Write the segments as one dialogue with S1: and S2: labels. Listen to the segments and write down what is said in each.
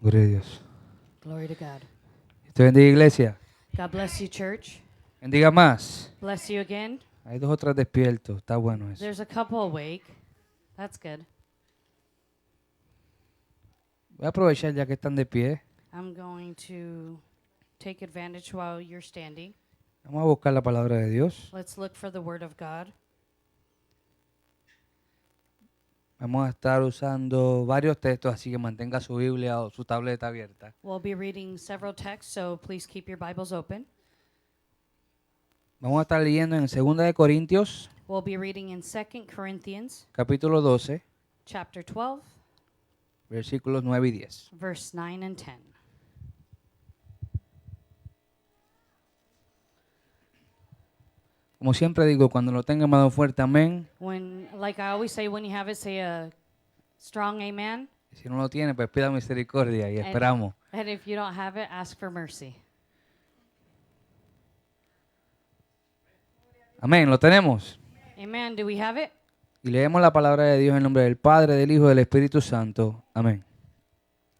S1: Gloria a Dios.
S2: Glory to God.
S1: Te bendiga, iglesia.
S2: God bless you, church.
S1: Bendiga más.
S2: Bless you again.
S1: Hay dos o tres despiertos. Está bueno eso.
S2: There's a couple awake. That's good.
S1: Voy a aprovechar ya que están de pie.
S2: I'm going to take advantage while you're standing.
S1: Vamos a buscar la palabra de Dios.
S2: Let's look for the Word of God.
S1: Vamos a estar usando varios textos, así que mantenga su Biblia o su tableta abierta.
S2: We'll be reading several texts, so please keep your Bibles open.
S1: Vamos a estar leyendo en 2 de Corintios,
S2: We'll be reading in 2 Corinthians
S1: capítulo 12,
S2: chapter 12,
S1: versículos 9 y 10.
S2: verse 9 and 10.
S1: Como siempre digo, cuando lo tenga mano fuerte, amén.
S2: Like I always say, when you have it, say a strong amen.
S1: Si no lo tiene, pues pida misericordia y esperamos.
S2: And if you don't have it, ask for mercy.
S1: Amén, lo tenemos.
S2: Amen. Do we have it?
S1: Y leemos la palabra de Dios en nombre del Padre, del Hijo y del Espíritu Santo. Amén.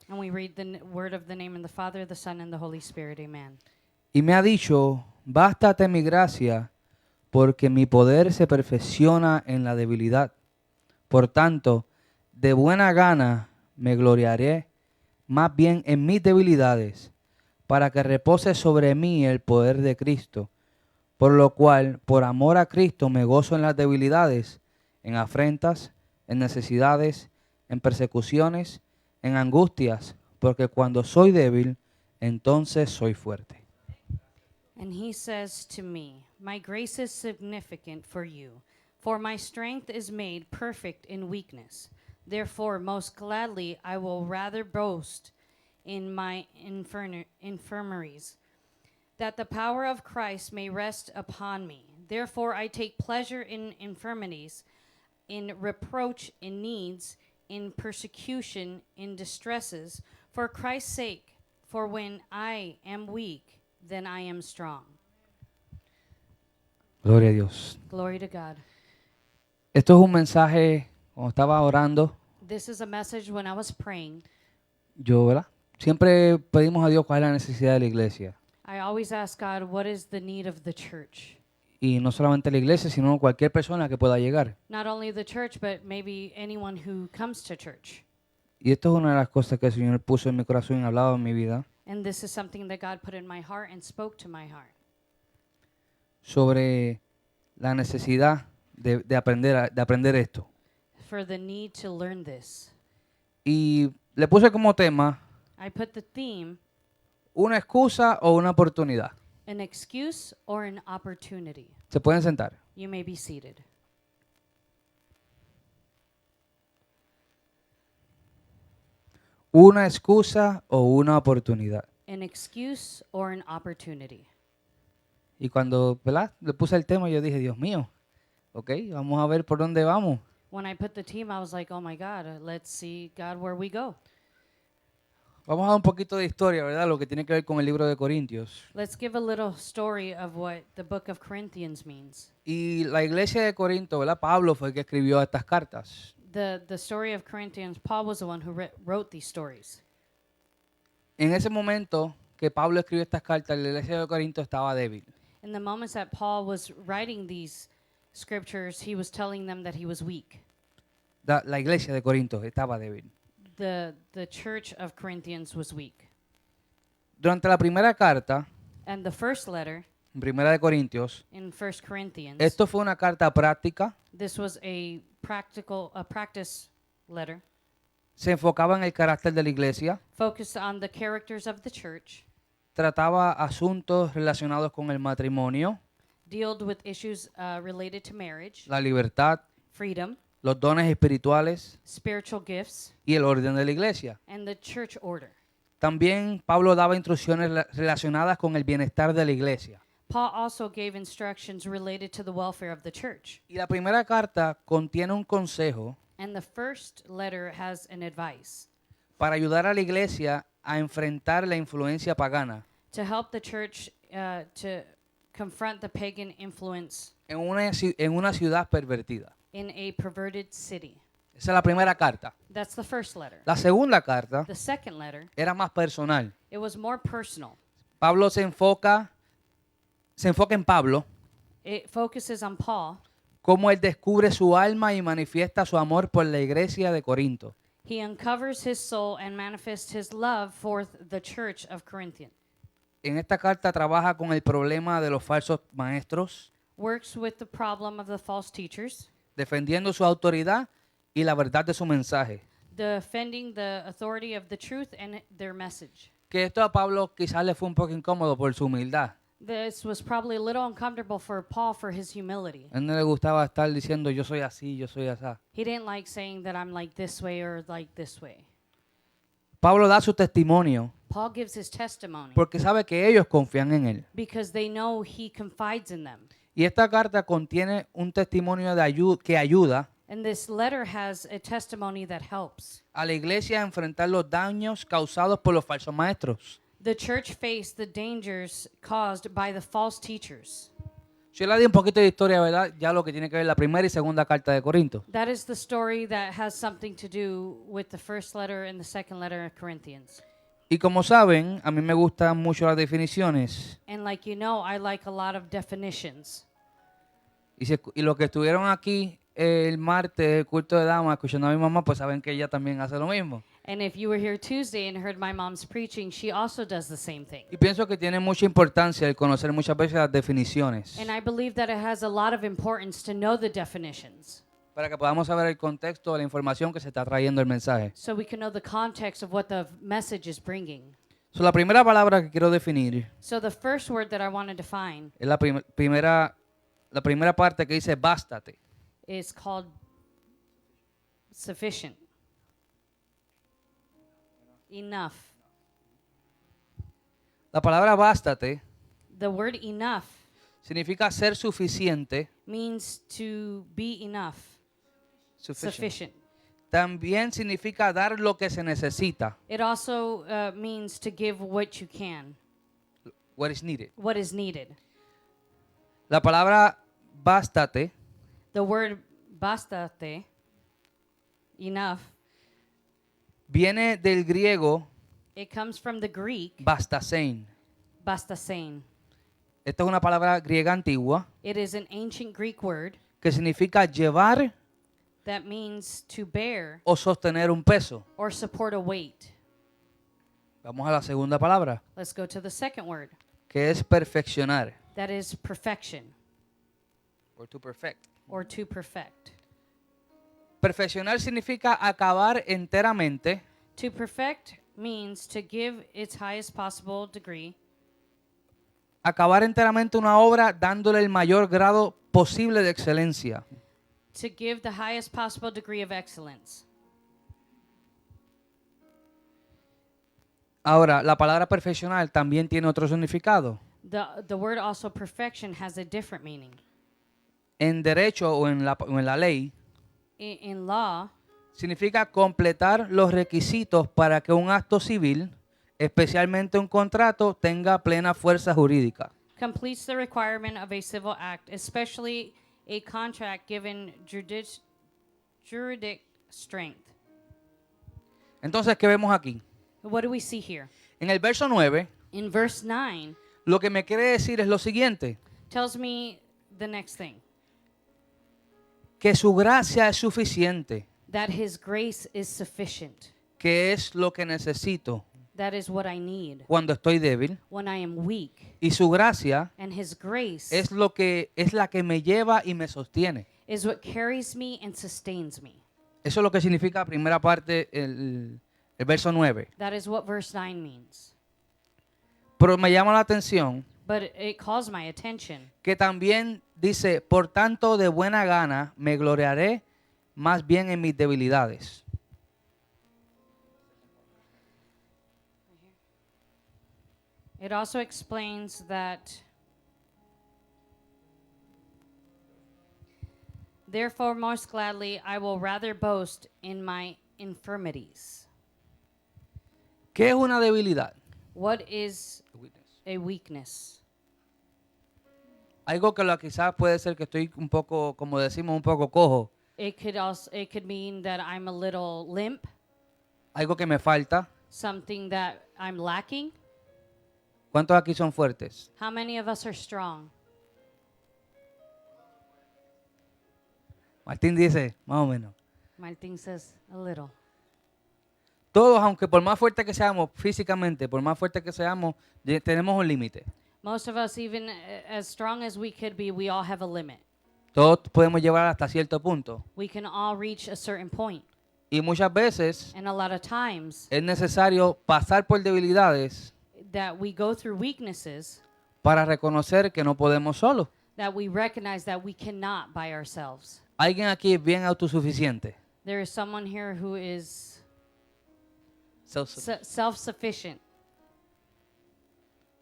S2: And we read the word of the name of the Father, the Son, and the Holy Spirit. Amen.
S1: Y me ha dicho, bástate mi gracia, porque mi poder se perfecciona en la debilidad. Por tanto, de buena gana me gloriaré más bien en mis debilidades, para que repose sobre mí el poder de Cristo. Por lo cual, por amor a Cristo, me gozo en las debilidades, en afrentas, en necesidades, en persecuciones, en angustias, porque cuando soy débil, entonces soy fuerte.
S2: And he says to me, my grace is significant for you, for my strength is made perfect in weakness. Therefore, most gladly, I will rather boast in my infirmaries, that the power of Christ may rest upon me. Therefore, I take pleasure in infirmities, in reproach, in needs, in persecution, in distresses, for Christ's sake. For when I am weak, then I am strong.
S1: Gloria a Dios.
S2: Glory to God.
S1: Esto es un mensaje, cuando estaba orando,
S2: This is a message when I was praying.
S1: yo, ¿verdad? Siempre pedimos a Dios cuál es la necesidad de la iglesia.
S2: I always ask God, what is the need of the church?
S1: Y no solamente la iglesia, sino cualquier persona que pueda llegar.
S2: Not only the church, but maybe anyone who comes to church.
S1: Y esto es una de las cosas que el Señor puso en mi corazón y hablaba en mi vida,
S2: And this is something that God put in my heart and spoke to my heart.
S1: sobre la necesidad de aprender esto.
S2: For the need to learn this.
S1: Y le puse como tema
S2: I put the theme,
S1: una excusa o una oportunidad.
S2: an excuse or an opportunity.
S1: Se pueden sentar.
S2: You may be seated.
S1: Una excusa o una oportunidad.
S2: An excuse or an opportunity.
S1: Y cuando, ¿verdad?, le puse el tema, yo dije, Dios mío, ok, vamos a ver por dónde vamos.
S2: When I put the theme, I was like, oh my God, let's see, God, where we go.
S1: Vamos a dar un poquito de historia, ¿verdad? Lo que tiene que ver con el libro de Corintios.
S2: Let's give a little story of what the book of Corinthians means.
S1: Y la iglesia de Corinto, ¿verdad? Pablo fue el que escribió estas cartas.
S2: The story of Corinthians, Paul was the one who wrote these stories.
S1: En ese momento que Pablo escribió estas cartas, la iglesia de Corinto estaba débil.
S2: In the moments that Paul was writing these scriptures, he was telling them that he was weak.
S1: La iglesia de Corinto estaba débil.
S2: The church of Corinthians was weak.
S1: Durante la primera carta,
S2: And the first letter
S1: en Primera de Corintios,
S2: in 1 Corinthians,
S1: esto fue una carta práctica,
S2: this was a practice letter
S1: se enfocaba en el carácter de la iglesia,
S2: focused on the characters of the church,
S1: trataba asuntos relacionados con el matrimonio,
S2: dealt with issues related to marriage,
S1: la libertad,
S2: freedom,
S1: los dones espirituales
S2: spiritual gifts,
S1: y el orden de la iglesia.
S2: and the church order.
S1: También Pablo daba instrucciones relacionadas con el bienestar de la iglesia.
S2: Paul also gave instructions related to the welfare of the church.
S1: Y la primera carta contiene un consejo
S2: And the first letter has an advice
S1: para ayudar a la iglesia a enfrentar la influencia pagana
S2: to help the church to confront the pagan influence
S1: en una ciudad pervertida.
S2: in a perverted city.
S1: Esa es la primera carta.
S2: That's the first letter.
S1: La segunda carta
S2: The second letter,
S1: era más personal.
S2: it was more personal.
S1: Pablo se enfoca en Pablo,
S2: It focuses on Paul.
S1: cómo él descubre su alma y manifiesta su amor por la iglesia de Corinto.
S2: He uncovers his soul and manifests his love for the church of Corinthians.
S1: En esta carta trabaja con el problema de los falsos maestros,
S2: Works with the problem of the false teachers,
S1: defendiendo su autoridad y la verdad de su mensaje.
S2: defending the authority of the truth and their message.
S1: Que esto a Pablo quizás le fue un poco incómodo por su humildad.
S2: This was probably a little uncomfortable for Paul for his humility.
S1: A él no le gustaba estar diciendo yo soy así, yo soy así.
S2: He didn't like saying that I'm like this way or like this way.
S1: Pablo da su testimonio
S2: Paul gives his testimony
S1: porque sabe que ellos confían en él.
S2: because they know he confides in them.
S1: Y esta carta contiene un testimonio que ayuda
S2: And this letter has a testimony that helps.
S1: a la iglesia a enfrentar los daños causados por los falsos maestros.
S2: The church faced the dangers caused by the false teachers.
S1: Yo le di un poquito de historia, ¿verdad? Ya lo que tiene que ver la primera y segunda carta de Corinto.
S2: That is the story that has something to do with the first letter and the second letter of Corinthians.
S1: Y como saben, a mí me gustan mucho las definiciones.
S2: And like you know, I like a lot of definitions.
S1: Y los que estuvieron aquí el martes, el culto de damas, escuchando a mi mamá, pues saben que ella también hace lo mismo.
S2: And if you were here Tuesday and heard my mom's preaching, she also does the same thing.
S1: Y pienso que tiene mucha importancia el conocer muchas veces las definiciones
S2: And I believe that it has a lot of importance to know the definitions
S1: para que podamos saber el contexto de la información que se está trayendo el mensaje.
S2: so we can know the context of what the message is bringing.
S1: So, la primera palabra que quiero definir
S2: So the first word that I want to define
S1: es la primera parte que dice bástate.
S2: is called sufficient. Enough.
S1: La palabra bástate
S2: The word enough
S1: significa ser suficiente.
S2: means to be enough, sufficient.
S1: También significa dar lo que se necesita,
S2: It also means to give what you can,
S1: what is needed.
S2: what is needed.
S1: La palabra bástate
S2: The word bastate, enough,
S1: viene del griego
S2: it comes from the Greek
S1: bastasein.
S2: bastasein.
S1: Esta es una palabra griega antigua
S2: It is an ancient Greek word
S1: que significa llevar
S2: that means to bear
S1: o sostener un peso.
S2: or support a weight.
S1: Vamos a la segunda palabra,
S2: Let's go to the second word.
S1: que es perfeccionar.
S2: That is perfection
S1: Or to perfect.
S2: or to perfect.
S1: Perfeccionar significa acabar enteramente
S2: To perfect means to give its highest possible degree,
S1: acabar enteramente una obra dándole el mayor grado posible de excelencia.
S2: to give the highest possible degree of excellence.
S1: Ahora, la palabra perfeccionar también tiene otro significado.
S2: The word also perfection has a different meaning.
S1: En derecho o en la ley,
S2: In law,
S1: significa completar los requisitos para que un acto civil, especialmente un contrato, tenga plena fuerza jurídica.
S2: completes the requirement of a civil act, especially a contract given juridic strength.
S1: Entonces, ¿qué vemos aquí?
S2: What do we see here?
S1: En el verso 9,
S2: In verse 9,
S1: lo que me quiere decir es lo siguiente,
S2: tells me the next thing,
S1: que su gracia es suficiente,
S2: that his grace is sufficient.
S1: que es lo que necesito
S2: That is what I need
S1: cuando estoy débil,
S2: when I am weak.
S1: y su gracia
S2: And his grace
S1: es la que me lleva y me sostiene.
S2: is what carries me and sustains me.
S1: Eso es lo que significa primera parte el verso 9.
S2: That is what verse 9 means.
S1: Pero me llama la atención
S2: But it calls my attention
S1: que también dice, por tanto de buena gana me gloriaré más bien en mis debilidades.
S2: It also explains that, therefore, most gladly, I will rather boast in my infirmities.
S1: ¿Qué es una debilidad?
S2: What is a weakness?
S1: Algo que quizás puede ser que estoy un poco, como decimos, un poco cojo.
S2: It could mean that I'm a little limp,
S1: algo que me falta.
S2: something that I'm lacking.
S1: ¿Cuántos aquí son fuertes?
S2: How many of us are strong?
S1: Martín dice, más o menos.
S2: Martin says a little.
S1: Todos, aunque por más fuertes que seamos físicamente, por más fuertes que seamos, tenemos un límite.
S2: Most of us, even as strong as we could be, we all have a limit.
S1: Todos podemos llevar hasta cierto punto.
S2: We can all reach a certain point.
S1: Y muchas veces
S2: And a lot of times
S1: es necesario pasar por debilidades
S2: that we go through weaknesses,
S1: para reconocer que no podemos solos.
S2: that we recognize that we cannot by ourselves.
S1: Alguien aquí es bien autosuficiente.
S2: There is someone here who is
S1: Self-sufficient.
S2: self-sufficient,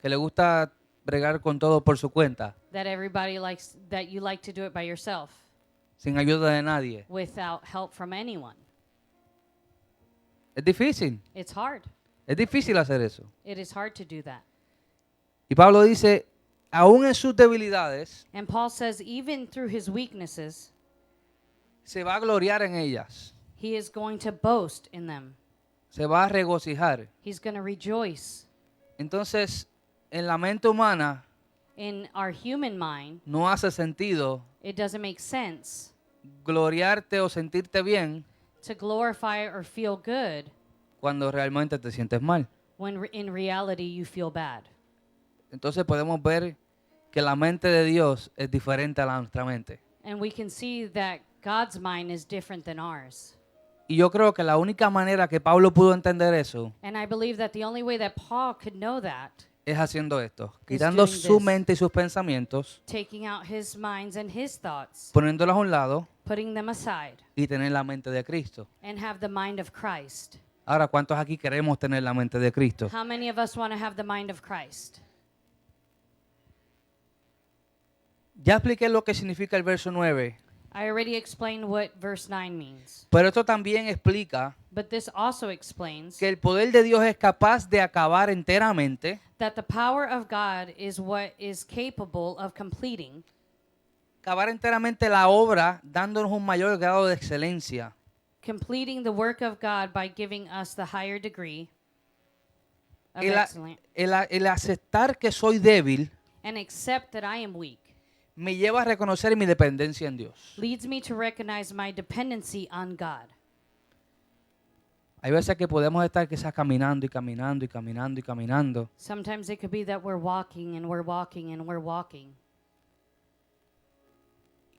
S1: Que le gusta bregar con todo por su cuenta,
S2: that everybody likes, that you like to do it by yourself
S1: sin ayuda de nadie.
S2: without help from anyone.
S1: Es difícil.
S2: It's hard.
S1: Es difícil hacer eso.
S2: It is hard to do that.
S1: Y Pablo dice, aún en sus debilidades,
S2: And Paul says, even through his weaknesses,
S1: se va a gloriar en ellas.
S2: he is going to boast in them.
S1: Se va a regocijar.
S2: He's going to rejoice.
S1: Entonces, en la mente humana
S2: In our human mind,
S1: no hace sentido
S2: it doesn't make sense
S1: gloriarte o sentirte bien
S2: to glorify or feel good
S1: cuando realmente te sientes mal.
S2: when in reality you feel bad.
S1: Entonces podemos ver que la mente de Dios es diferente a nuestra mente.
S2: And we can see that God's mind is different than ours.
S1: Y yo creo que la única manera que Pablo pudo entender eso
S2: And I believe that the only way that Paul could know that,
S1: es haciendo esto, quitando
S2: doing
S1: su
S2: this.
S1: mente y sus pensamientos,
S2: taking out his minds and his thoughts,
S1: poniéndolos a un lado
S2: putting them aside,
S1: y tener la mente de Cristo.
S2: and have the mind of Christ.
S1: Ahora, ¿cuántos aquí queremos tener la mente de Cristo?
S2: How many of us want to have the mind of Christ?
S1: Ya expliqué lo que significa el verso 9,
S2: I already explained what verse 9 means.
S1: pero esto también explica
S2: But this also explains
S1: que el poder de Dios es capaz de acabar enteramente,
S2: that the power of God is what is capable of completing
S1: la obra, dándonos un mayor grado de excelencia.
S2: the work of God by giving us the higher degree of
S1: El,
S2: excellence,
S1: el aceptar que soy débil
S2: and accept that I am weak
S1: me lleva a reconocer mi dependencia en Dios.
S2: leads me to recognize my dependency on God.
S1: Hay veces que podemos estar quizás caminando y caminando y caminando y caminando
S2: Sometimes it could be that we're walking and we're walking and we're walking.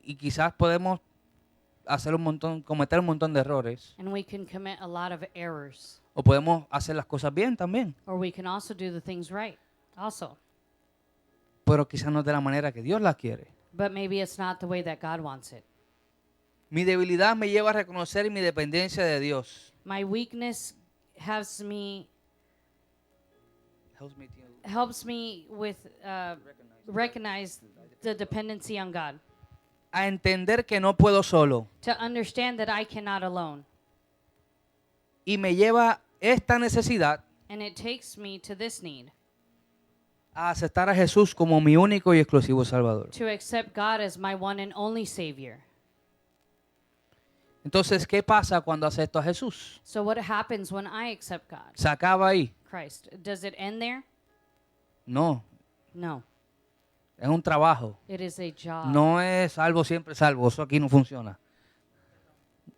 S1: y quizás podemos cometer un montón de errores
S2: And we can commit a lot of errors.
S1: o podemos hacer las cosas bien también,
S2: Or we can also do the things right, also.
S1: pero quizás no de la manera que Dios las quiere.
S2: But maybe it's not the way that God wants it.
S1: Mi debilidad me lleva a reconocer mi dependencia de Dios.
S2: My weakness helps me with recognize the dependency on God.
S1: A entender que no puedo solo.
S2: To understand that I cannot alone.
S1: Y me lleva esta necesidad
S2: And it takes me to this need.
S1: a aceptar a Jesús como mi único y exclusivo Salvador.
S2: To accept God as my one and only Savior.
S1: Entonces, ¿qué pasa cuando acepto a Jesús?
S2: So what happens when I accept God,
S1: ¿Se acaba ahí?
S2: Christ? Does it end there?
S1: No,
S2: No.
S1: es un trabajo.
S2: It is a job.
S1: No es salvo siempre salvo, eso aquí no funciona.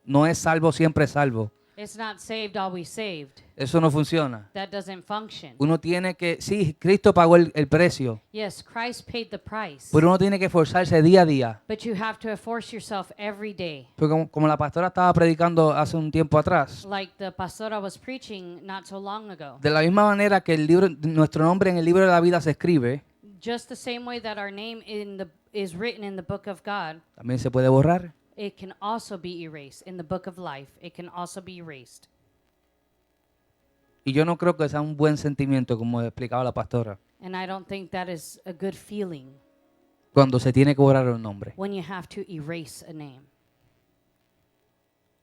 S1: No es salvo siempre salvo,
S2: It's not saved, always saved.
S1: eso no funciona.
S2: That doesn't function.
S1: Uno tiene que, sí, Cristo pagó el precio,
S2: Yes, Christ paid the price.
S1: pero uno tiene que esforzarse día a día.
S2: But you have to force yourself every day.
S1: Porque como la pastora estaba predicando hace un tiempo atrás,
S2: Like the pastora was preaching not so long ago.
S1: de la misma manera que nuestro nombre en el libro de la vida se escribe,
S2: Just the same way that our name is written in the book of God,
S1: también se puede borrar.
S2: it can also be erased. In the book of life, it can also be erased.
S1: Y yo no creo que sea un buen sentimiento, como explicaba la pastora,
S2: And I don't think that is a good feeling
S1: cuando se tiene que borrar un nombre.
S2: when you have to erase a name.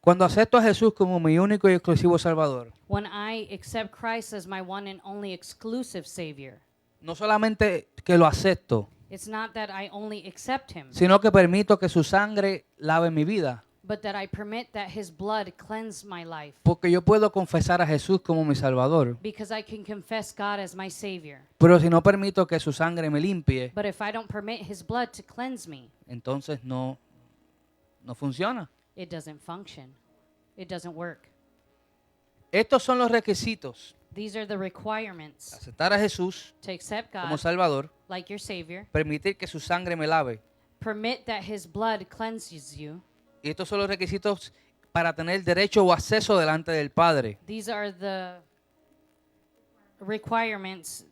S1: Cuando acepto a Jesús como mi único y exclusivo Salvador,
S2: When I accept Christ as my one and only exclusive Savior,
S1: no solamente que lo acepto,
S2: it's not that I only accept Him,
S1: sino que permito que su sangre lave mi vida.
S2: but that I permit that his blood cleanse my life.
S1: Porque yo puedo confesar a Jesús como mi Salvador,
S2: Because I can confess God as my Savior.
S1: pero si no permito que su sangre me limpie,
S2: But if I don't permit his blood to cleanse me,
S1: entonces no funciona.
S2: it doesn't function. It doesn't work.
S1: Estos son los requisitos.
S2: These are the requirements
S1: Aceptar a Jesús
S2: to accept
S1: como
S2: God
S1: Salvador,
S2: like your Savior.
S1: permitir que su sangre me lave.
S2: Permit that his blood cleanses you.
S1: Y estos son los requisitos para tener derecho o acceso delante del Padre.
S2: These are the requirements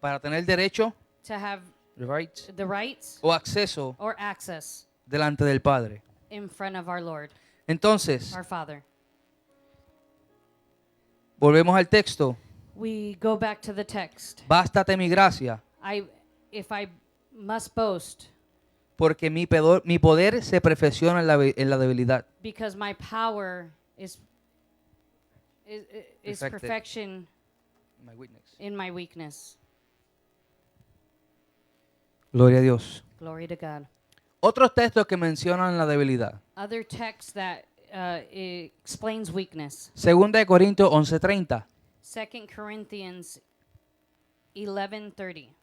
S1: Para tener derecho,
S2: to have
S1: right,
S2: the rights
S1: o acceso
S2: or access
S1: delante del Padre.
S2: in front of our Lord,
S1: Entonces,
S2: our Father.
S1: volvemos al texto.
S2: We go back to the text.
S1: Bástate mi gracia,
S2: If I must boast,
S1: porque mi poder se perfecciona en la debilidad.
S2: because my power is
S1: Perfected.
S2: perfection
S1: My witness.
S2: in my weakness.
S1: Gloria a Dios.
S2: Glory to God.
S1: Otros textos que mencionan la debilidad.
S2: Other text that explains weakness.
S1: 2 de Corintios 11:30.
S2: 2 Corinthians 11:30.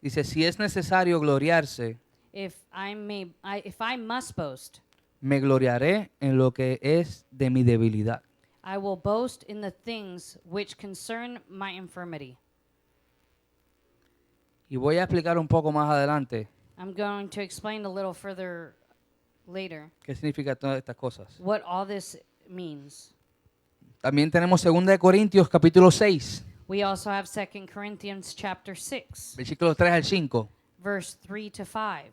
S1: Dice, si es necesario gloriarse,
S2: If I must boast,
S1: me gloriaré en lo que es de mi debilidad.
S2: I will boast in the things which concern my infirmity.
S1: Y voy a explicar un poco más adelante
S2: I'm going to explain a little further later
S1: qué significa todas estas cosas.
S2: what all this means.
S1: También tenemos 2 de Corintios capítulo 6,
S2: We also have 2 Corinthians chapter 6,
S1: versículos 3 al 5,
S2: verse 3 to 5,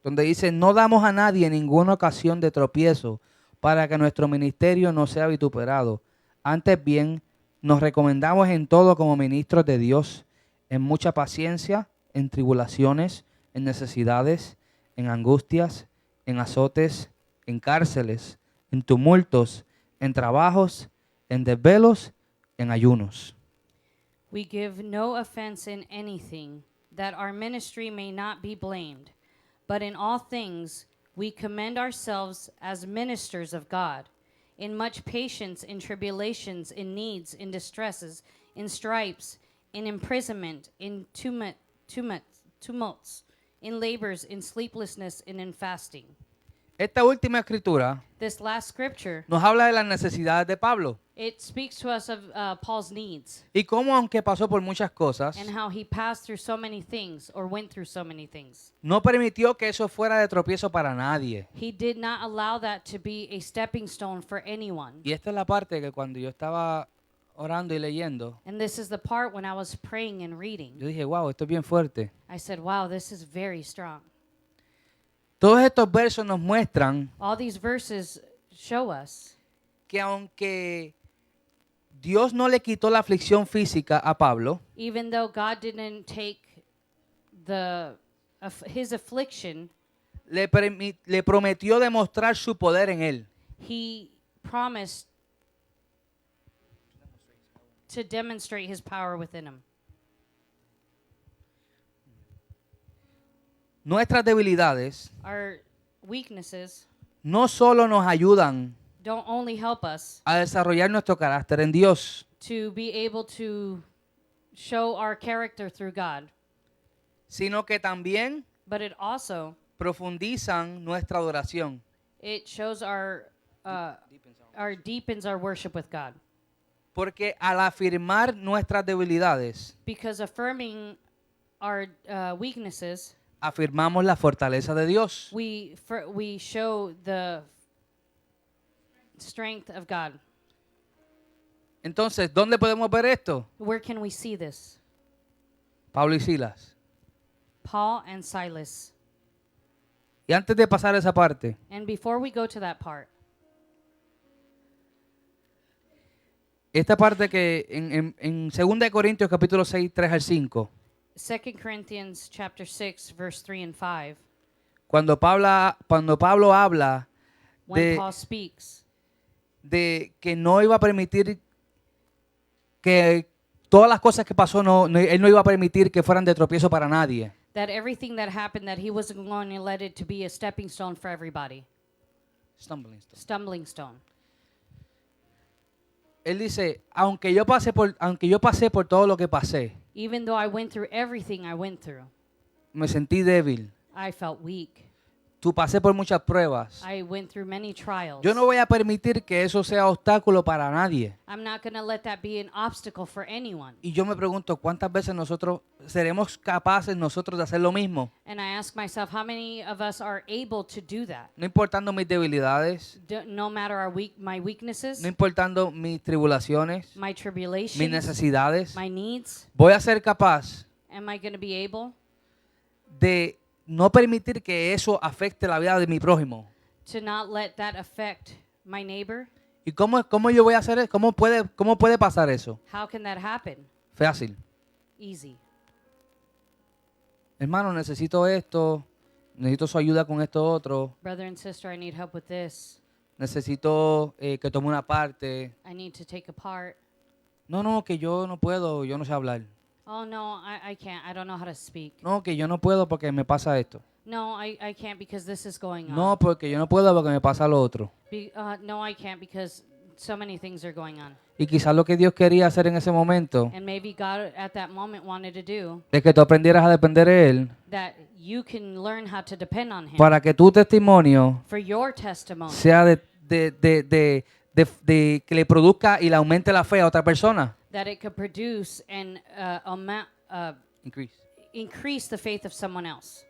S1: donde dice, no damos a nadie ninguna ocasión de tropiezo para que nuestro ministerio no sea vituperado. Antes bien, nos recomendamos en todo como ministros de Dios, en mucha paciencia, en tribulaciones, en necesidades, en angustias, en azotes, en cárceles, en tumultos, en trabajos, en desvelos, en ayunos.
S2: We give no offense in anything, that our ministry may not be blamed. But in all things we commend ourselves as ministers of God, in much patience, in tribulations, in needs, in distresses, in stripes, in imprisonment, in tumults, in labors, in sleeplessness, and in fasting.
S1: Esta última escritura
S2: This last scripture,
S1: nos habla de las necesidades de Pablo
S2: it speaks to us of Paul's needs
S1: y cómo, aunque pasó por muchas cosas,
S2: and how he passed through so many things or went through so many things.
S1: no permitió que eso fuera de tropiezo para nadie.
S2: He did not allow that to be a stepping stone for anyone.
S1: Y esta es la parte que cuando yo estaba orando y leyendo,
S2: And this is the part when I was praying and reading.
S1: yo dije, wow, esto es bien fuerte.
S2: I said, wow, this is very strong.
S1: Todos estos versos nos muestran
S2: All these verses show us
S1: que aunque Dios no le quitó la aflicción física a Pablo,
S2: even though God didn't take his affliction,
S1: le prometió demostrar su poder en él.
S2: he promised to demonstrate his power within him.
S1: Nuestras debilidades
S2: Our weaknesses
S1: no solo nos ayudan
S2: don't only help us
S1: a desarrollar nuestro carácter en Dios,
S2: to be able to show our character through God,
S1: sino que también
S2: but it also
S1: profundizan nuestra adoración.
S2: it shows deepens our worship with God.
S1: Porque al afirmar nuestras debilidades,
S2: Because affirming our weaknesses,
S1: afirmamos la fortaleza de Dios.
S2: we show the strength of God.
S1: Entonces, ¿dónde podemos ver esto?
S2: Where can we see this?
S1: Pablo y Silas.
S2: Paul and Silas.
S1: Y antes de pasar a esa parte,
S2: And before we go to that part,
S1: esta parte que en 2 de Corintios capítulo 6, 3 al 5,
S2: 2 Corinthians chapter 6, verse 3 and 5,
S1: cuando Pablo habla
S2: when
S1: de,
S2: Paul speaks
S1: de que no iba a permitir que todas las cosas que pasó, él no iba a permitir que fueran de tropiezo para nadie.
S2: that everything that happened, that he wasn't going to let it to be a stepping stone for everybody,
S1: Stumbling stone.
S2: stumbling stone.
S1: Él dice, aunque yo pasé por todo lo que pasé,
S2: Even though I went through everything I went through,
S1: me sentí débil.
S2: I felt weak.
S1: Tú pasé por muchas pruebas.
S2: I went through many trials.
S1: Yo no voy a permitir que eso sea obstáculo para nadie.
S2: I'm not going to let that be an obstacle for anyone.
S1: Y yo me pregunto, ¿cuántas veces nosotros seremos capaces nosotros de hacer lo mismo?
S2: And I ask myself, how many of us are able to do that?
S1: No importando mis debilidades,
S2: No matter my weaknesses,
S1: no importando mis tribulaciones,
S2: my
S1: mis
S2: tribulations,
S1: necesidades,
S2: my needs,
S1: voy a ser capaz
S2: am I going to be able
S1: de no permitir que eso afecte la vida de mi prójimo.
S2: to not let that affect my neighbor?
S1: ¿Y cómo yo voy a hacer eso? ¿Cómo puede pasar eso?
S2: How can that happen?
S1: Fácil.
S2: Easy.
S1: Hermano, necesito esto, necesito su ayuda con esto otro,
S2: Brother and sister, I need help with this.
S1: necesito que tome una parte.
S2: I need to take a part.
S1: No, que yo no puedo, yo no sé hablar.
S2: Oh, no, I can't. I don't know how to speak.
S1: No, que yo no puedo porque me pasa esto.
S2: No, I can't because this is going on.
S1: No, porque yo no puedo porque me pasa lo otro.
S2: No, I can't because so many things are going on.
S1: Y quizás lo que Dios quería hacer en ese momento
S2: And maybe God at that moment wanted to do
S1: es que tú aprendieras a depender de Él
S2: that you can learn how to depend on Him
S1: para que tu testimonio
S2: for your testimony,
S1: sea de que le produzca y le aumente la fe a otra persona.
S2: that it could produce and increase the faith of someone else.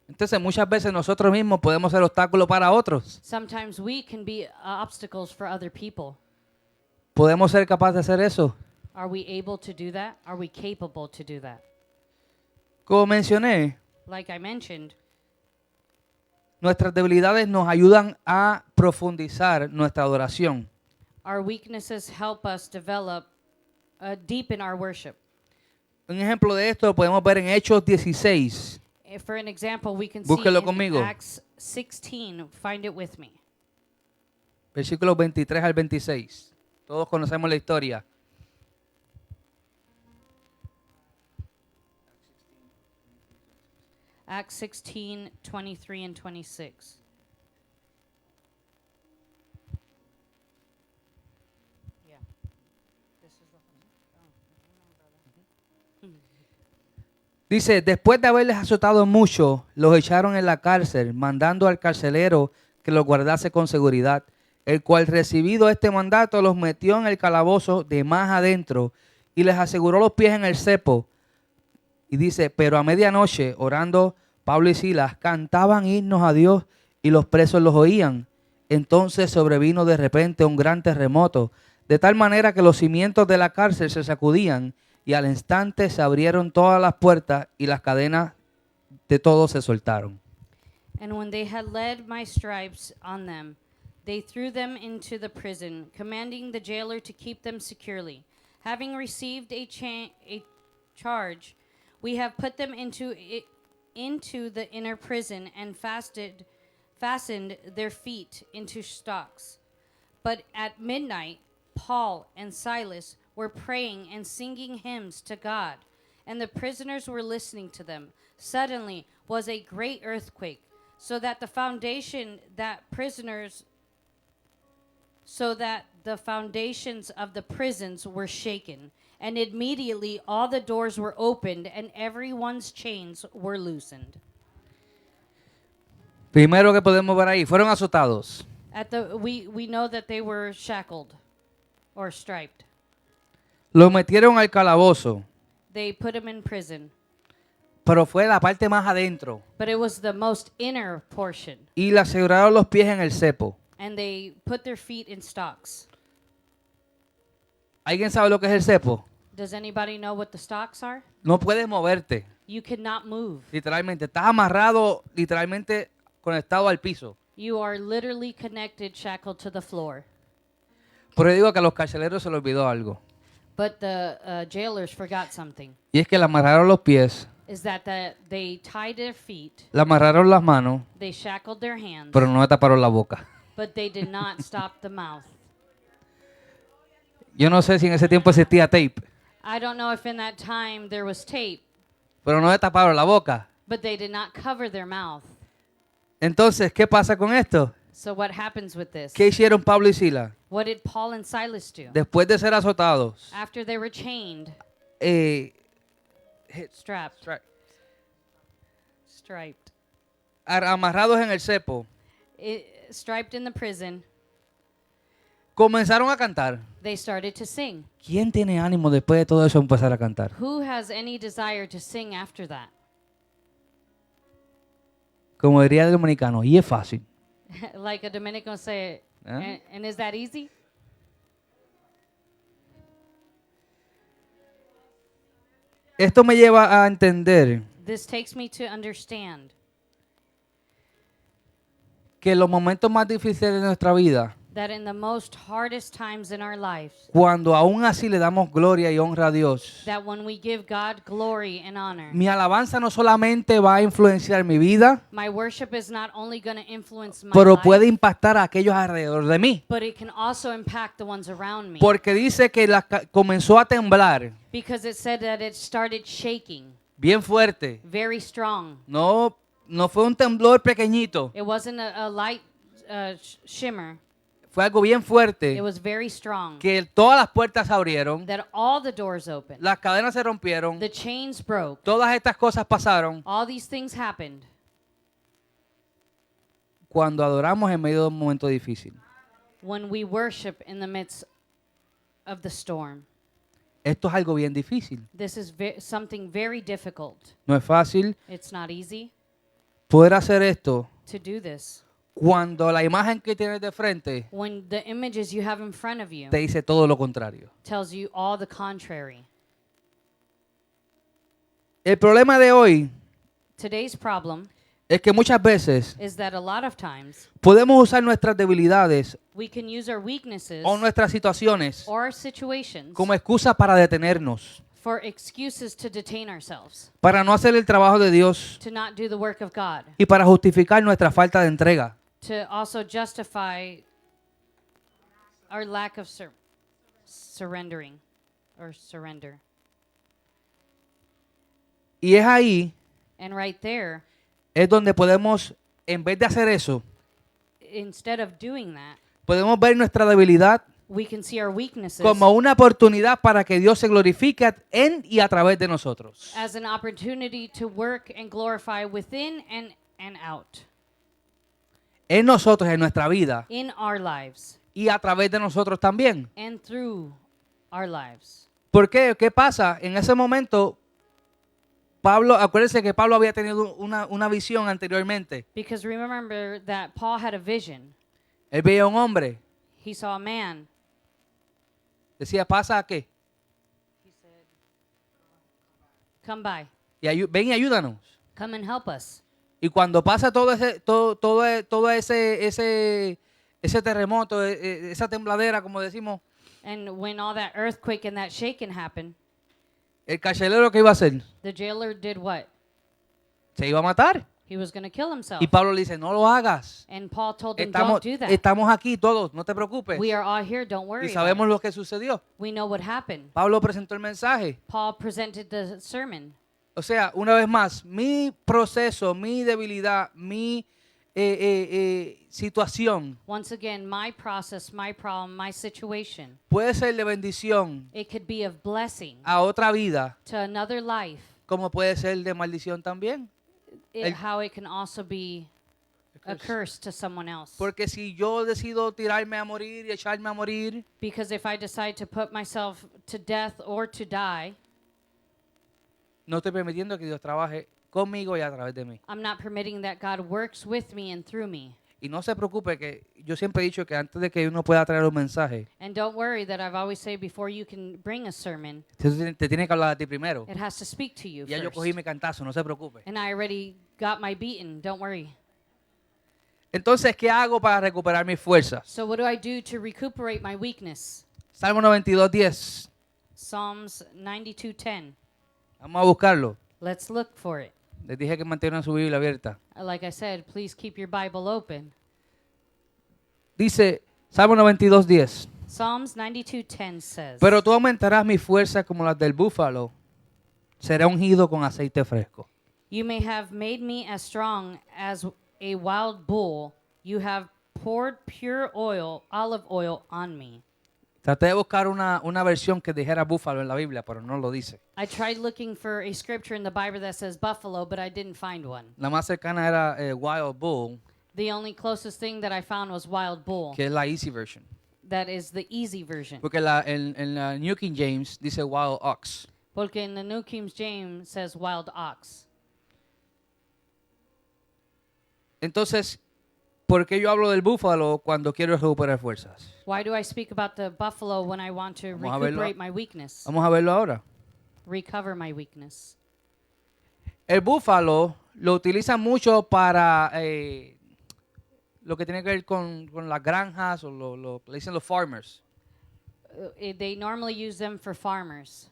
S1: Entonces muchas veces nosotros mismos podemos ser obstáculos para otros.
S2: Sometimes we can be obstacles for other people.
S1: ¿Podemos ser capaces de hacer eso?
S2: Are we able to do that? Are we capable to do that?
S1: Como mencioné,
S2: Like I mentioned,
S1: nuestras debilidades nos ayudan a profundizar nuestra adoración.
S2: our weaknesses help us develop, deepen our worship.
S1: Un ejemplo de esto lo podemos ver en Hechos 16.
S2: For an example, we can
S1: Búsquelo
S2: see in
S1: conmigo.
S2: Acts 16. Find it with me.
S1: Versículos 23 al 26. Todos conocemos la historia.
S2: Acts 16, 23 and 26. Yeah. This is the
S1: Dice, después de haberles azotado mucho, los echaron en la cárcel, mandando al carcelero que los guardase con seguridad, el cual, recibido este mandato, los metió en el calabozo de más adentro y les aseguró los pies en el cepo. Y dice, pero a medianoche, orando, Pablo y Silas cantaban himnos a Dios y los presos los oían. Entonces sobrevino de repente un gran terremoto, de tal manera que los cimientos de la cárcel se sacudían y al instante se abrieron todas las puertas y las cadenas de todos se soltaron.
S2: And when they had laid my stripes on them, they threw them into the prison, commanding the jailer to keep them securely. Having received a charge, we have put them into the inner prison and fastened their feet into stocks. But at midnight, Paul and Silas were praying and singing hymns to God, and the prisoners were listening to them. Suddenly was a great earthquake, so that the foundations of the prisons were shaken, and immediately all the doors were opened and everyone's chains were loosened.
S1: Primero que podemos ver ahí, fueron azotados.
S2: We know that they were shackled or striped.
S1: Los metieron al calabozo,
S2: They put them in prison,
S1: pero fue la parte más adentro.
S2: but it was the most inner portion,
S1: Y le aseguraron los pies en el cepo.
S2: and they put their feet in stocks.
S1: ¿Alguien sabe lo que es el cepo?
S2: Does anybody know what the stocks are?
S1: No puedes moverte.
S2: You cannot move.
S1: Literalmente, estás amarrado, literalmente conectado al piso.
S2: You are literally connected, shackled to the floor.
S1: Pero yo digo que a los carceleros se les olvidó algo.
S2: But the jailers forgot something.
S1: Y es que le amarraron los pies,
S2: Is that they tied their feet,
S1: le amarraron las manos,
S2: they shackled their hands,
S1: pero no le taparon la boca.
S2: but they did not stop the mouth.
S1: Yo no sé si en ese tiempo existía tape.
S2: I don't know if in that time there was tape,
S1: pero no le taparon la boca.
S2: but they did not cover their mouth.
S1: Entonces, ¿qué pasa con esto?
S2: So what happens with this?
S1: ¿Qué hicieron Pablo y Silas?
S2: What did Paul and Silas do?
S1: Después de ser azotados,
S2: After they were chained, strapped, striped,
S1: amarrados en el cepo,
S2: striped in the prison,
S1: comenzaron a cantar.
S2: they started to sing.
S1: ¿Quién tiene ánimo después de todo eso empezar a cantar?
S2: Who has any desire to sing after that?
S1: Como diría el dominicano, y es fácil.
S2: Like a Dominican say, and is that easy?
S1: Esto me lleva a entender
S2: This takes me to understand
S1: que en los momentos más difíciles de nuestra vida,
S2: that in the most hardest times in our lives,
S1: cuando aún así le damos gloria y honra a Dios,
S2: that when we give God glory and honor,
S1: mi alabanza no solamente va a influenciar mi vida,
S2: my worship is not only going to influence my
S1: pero
S2: life,
S1: puede impactar a aquellos alrededor de mí.
S2: but it can also impact the ones around me.
S1: Porque dice que comenzó a temblar
S2: Because it said that it started shaking
S1: bien fuerte.
S2: very strong.
S1: No fue un temblor pequeñito,
S2: It wasn't a light shimmer.
S1: fue algo bien
S2: It
S1: fuerte.
S2: was very strong.
S1: Que todas las puertas se abrieron,
S2: That all the doors opened.
S1: las cadenas se rompieron,
S2: The chains broke.
S1: todas estas cosas pasaron
S2: All these things happened
S1: cuando adoramos en medio de un momento difícil.
S2: when we worship in the midst of the storm.
S1: Esto es algo bien difícil.
S2: This is something very difficult.
S1: No es fácil
S2: It's not easy
S1: poder hacer esto
S2: to do this
S1: cuando la imagen que tienes de frente
S2: when the images you have in front of you
S1: te dice todo lo contrario.
S2: tells you all the contrary.
S1: El problema de hoy
S2: Today's problem
S1: es que muchas veces
S2: is that a lot of times
S1: podemos usar nuestras debilidades
S2: we can use our weaknesses
S1: o nuestras situaciones
S2: or our situations
S1: como excusa para detenernos,
S2: for excuses to detain ourselves,
S1: para no hacer el trabajo de Dios
S2: to not do the work of God,
S1: y para justificar nuestra falta de entrega.
S2: to also justify our lack of surrendering or surrender.
S1: Y es ahí
S2: And right there,
S1: es donde podemos, en vez de hacer eso,
S2: instead of doing that,
S1: podemos ver nuestra debilidad
S2: we can see our weaknesses
S1: como una oportunidad para que Dios se glorifique en y a través de nosotros.
S2: as an opportunity to work and glorify within and out
S1: En nosotros, en nuestra vida
S2: in our lives
S1: y a través de nosotros también.
S2: and through our lives.
S1: ¿Por qué? ¿Qué pasa? En ese momento, Pablo, acuérdense que Pablo había tenido una visión anteriormente.
S2: Because remember that Paul had a vision.
S1: Él veía a un hombre,
S2: He saw a man.
S1: decía, ¿pasa a qué?
S2: He said, "Come by.
S1: Y ven y ayúdanos.
S2: Come and help us."
S1: Y cuando pasa todo ese terremoto, esa tembladera, como decimos,
S2: And when all that earthquake and that shaking happened,
S1: el carcelero, ¿qué iba a hacer?
S2: the jailer did what?
S1: Se iba a matar.
S2: He was going to kill himself.
S1: Y Pablo le dice, no lo hagas.
S2: And Paul told him,
S1: Estamos,
S2: "Don't do that.
S1: estamos aquí todos, no te preocupes.
S2: We are all here. Don't
S1: Y
S2: worry. about
S1: sabemos
S2: it.
S1: lo que sucedió.
S2: We know what happened."
S1: Pablo presentó el mensaje.
S2: Paul presented the sermon.
S1: O sea, una vez más, mi proceso, mi debilidad, mi situación
S2: Once again, my process, my problem, my situation.
S1: puede ser de bendición
S2: It could be of blessing
S1: a otra vida,
S2: to another life.
S1: como puede ser de maldición también.
S2: How it can also be a curse to someone else.
S1: Porque si yo decido tirarme a morir y echarme a morir,
S2: Because if I decide to put myself to death or to die,
S1: no estoy permitiendo que Dios trabaje conmigo y a través de mí.
S2: I'm not permitting that God works with me and through me.
S1: Y no se preocupe, que yo siempre he dicho que antes de que uno pueda traer un mensaje,
S2: And don't worry that I've always said before you can bring a sermon,
S1: te tiene que hablar a ti primero.
S2: it has to speak to you
S1: Ya yo
S2: first.
S1: cogí mi cantazo, no se preocupe.
S2: And I already got my beating, don't worry.
S1: Entonces, ¿qué hago para recuperar mis fuerzas?
S2: So what do I do to recuperate my weakness?
S1: Salmo 92:10.
S2: Psalms 92:10.
S1: Vamos a buscarlo.
S2: Let's look for it.
S1: Les dije que mantengan su Biblia abierta.
S2: Like I said, please keep your Bible open.
S1: Dice, Salmo 92:10.
S2: Psalms 92:10 says,
S1: Pero tú aumentarás mi fuerza como las del búfalo. seré ungido con aceite fresco.
S2: You may have made me as strong as a wild bull. You have poured pure oil, olive oil on me.
S1: Traté de buscar una versión que dijera búfalo en la Biblia, pero no lo dice.
S2: I tried looking for a scripture in the Bible that says buffalo, but I didn't find one.
S1: La más cercana era wild bull,
S2: The only closest thing that I found was wild bull.
S1: que es la easy version.
S2: That is the easy version.
S1: Porque en la New King James dice wild ox.
S2: Porque in the New King James says wild ox.
S1: Entonces, ¿por qué yo hablo del búfalo cuando quiero recuperar fuerzas?
S2: Why do I speak about the buffalo when I want to
S1: Vamos a verlo.
S2: recuperate my weakness?
S1: Vamos a verlo ahora.
S2: Recover my weakness.
S1: El búfalo lo utilizan mucho para lo que tiene que ver con las granjas o lo que le dicen los farmers,
S2: They normally use them for farmers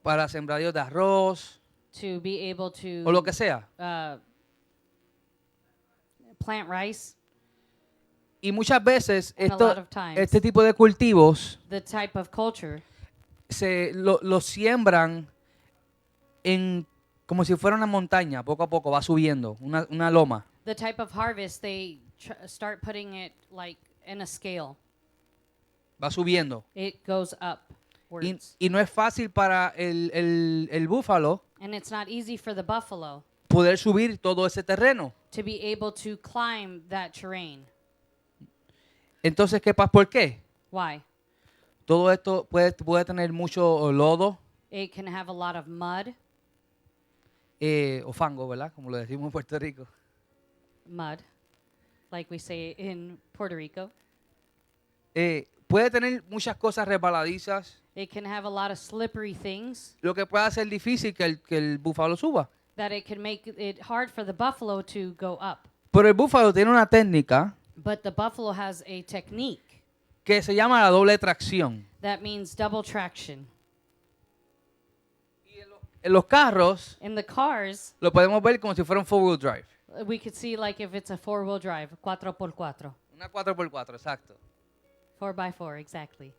S1: para sembradíos de arroz
S2: to be able
S1: o lo
S2: to
S1: que sea.
S2: plant rice.
S1: Y muchas veces
S2: And a lot of times.
S1: este tipo de cultivos
S2: The type of culture,
S1: lo siembran como si fuera una montaña, poco a poco va subiendo, una loma.
S2: the type of harvest, they start putting it like in a scale.
S1: Va subiendo.
S2: It goes
S1: Y,
S2: upwards.
S1: y no es fácil para el búfalo
S2: And it's not easy for the buffalo
S1: poder subir todo ese terreno.
S2: to be able to climb that terrain.
S1: Entonces, ¿por qué?
S2: Why?
S1: Todo esto puede tener mucho lodo
S2: It can have a lot of mud,
S1: o fango, ¿verdad? Como lo decimos en Puerto Rico.
S2: mud, like we say in Puerto Rico.
S1: Puede tener muchas cosas resbaladizas,
S2: It can have a lot of slippery things
S1: lo que puede hacer difícil que el búfalo suba.
S2: that it can make it hard for the buffalo to go up.
S1: Pero el búfalo tiene una técnica
S2: But the buffalo has a technique
S1: que se llama la doble tracción.
S2: that means double traction.
S1: En los carros
S2: In the cars,
S1: lo podemos ver como si fuera un four-wheel drive.
S2: we could see like if it's a four-wheel drive, 4x4,
S1: Una 4x4, exacto.
S2: 4x4, exactly.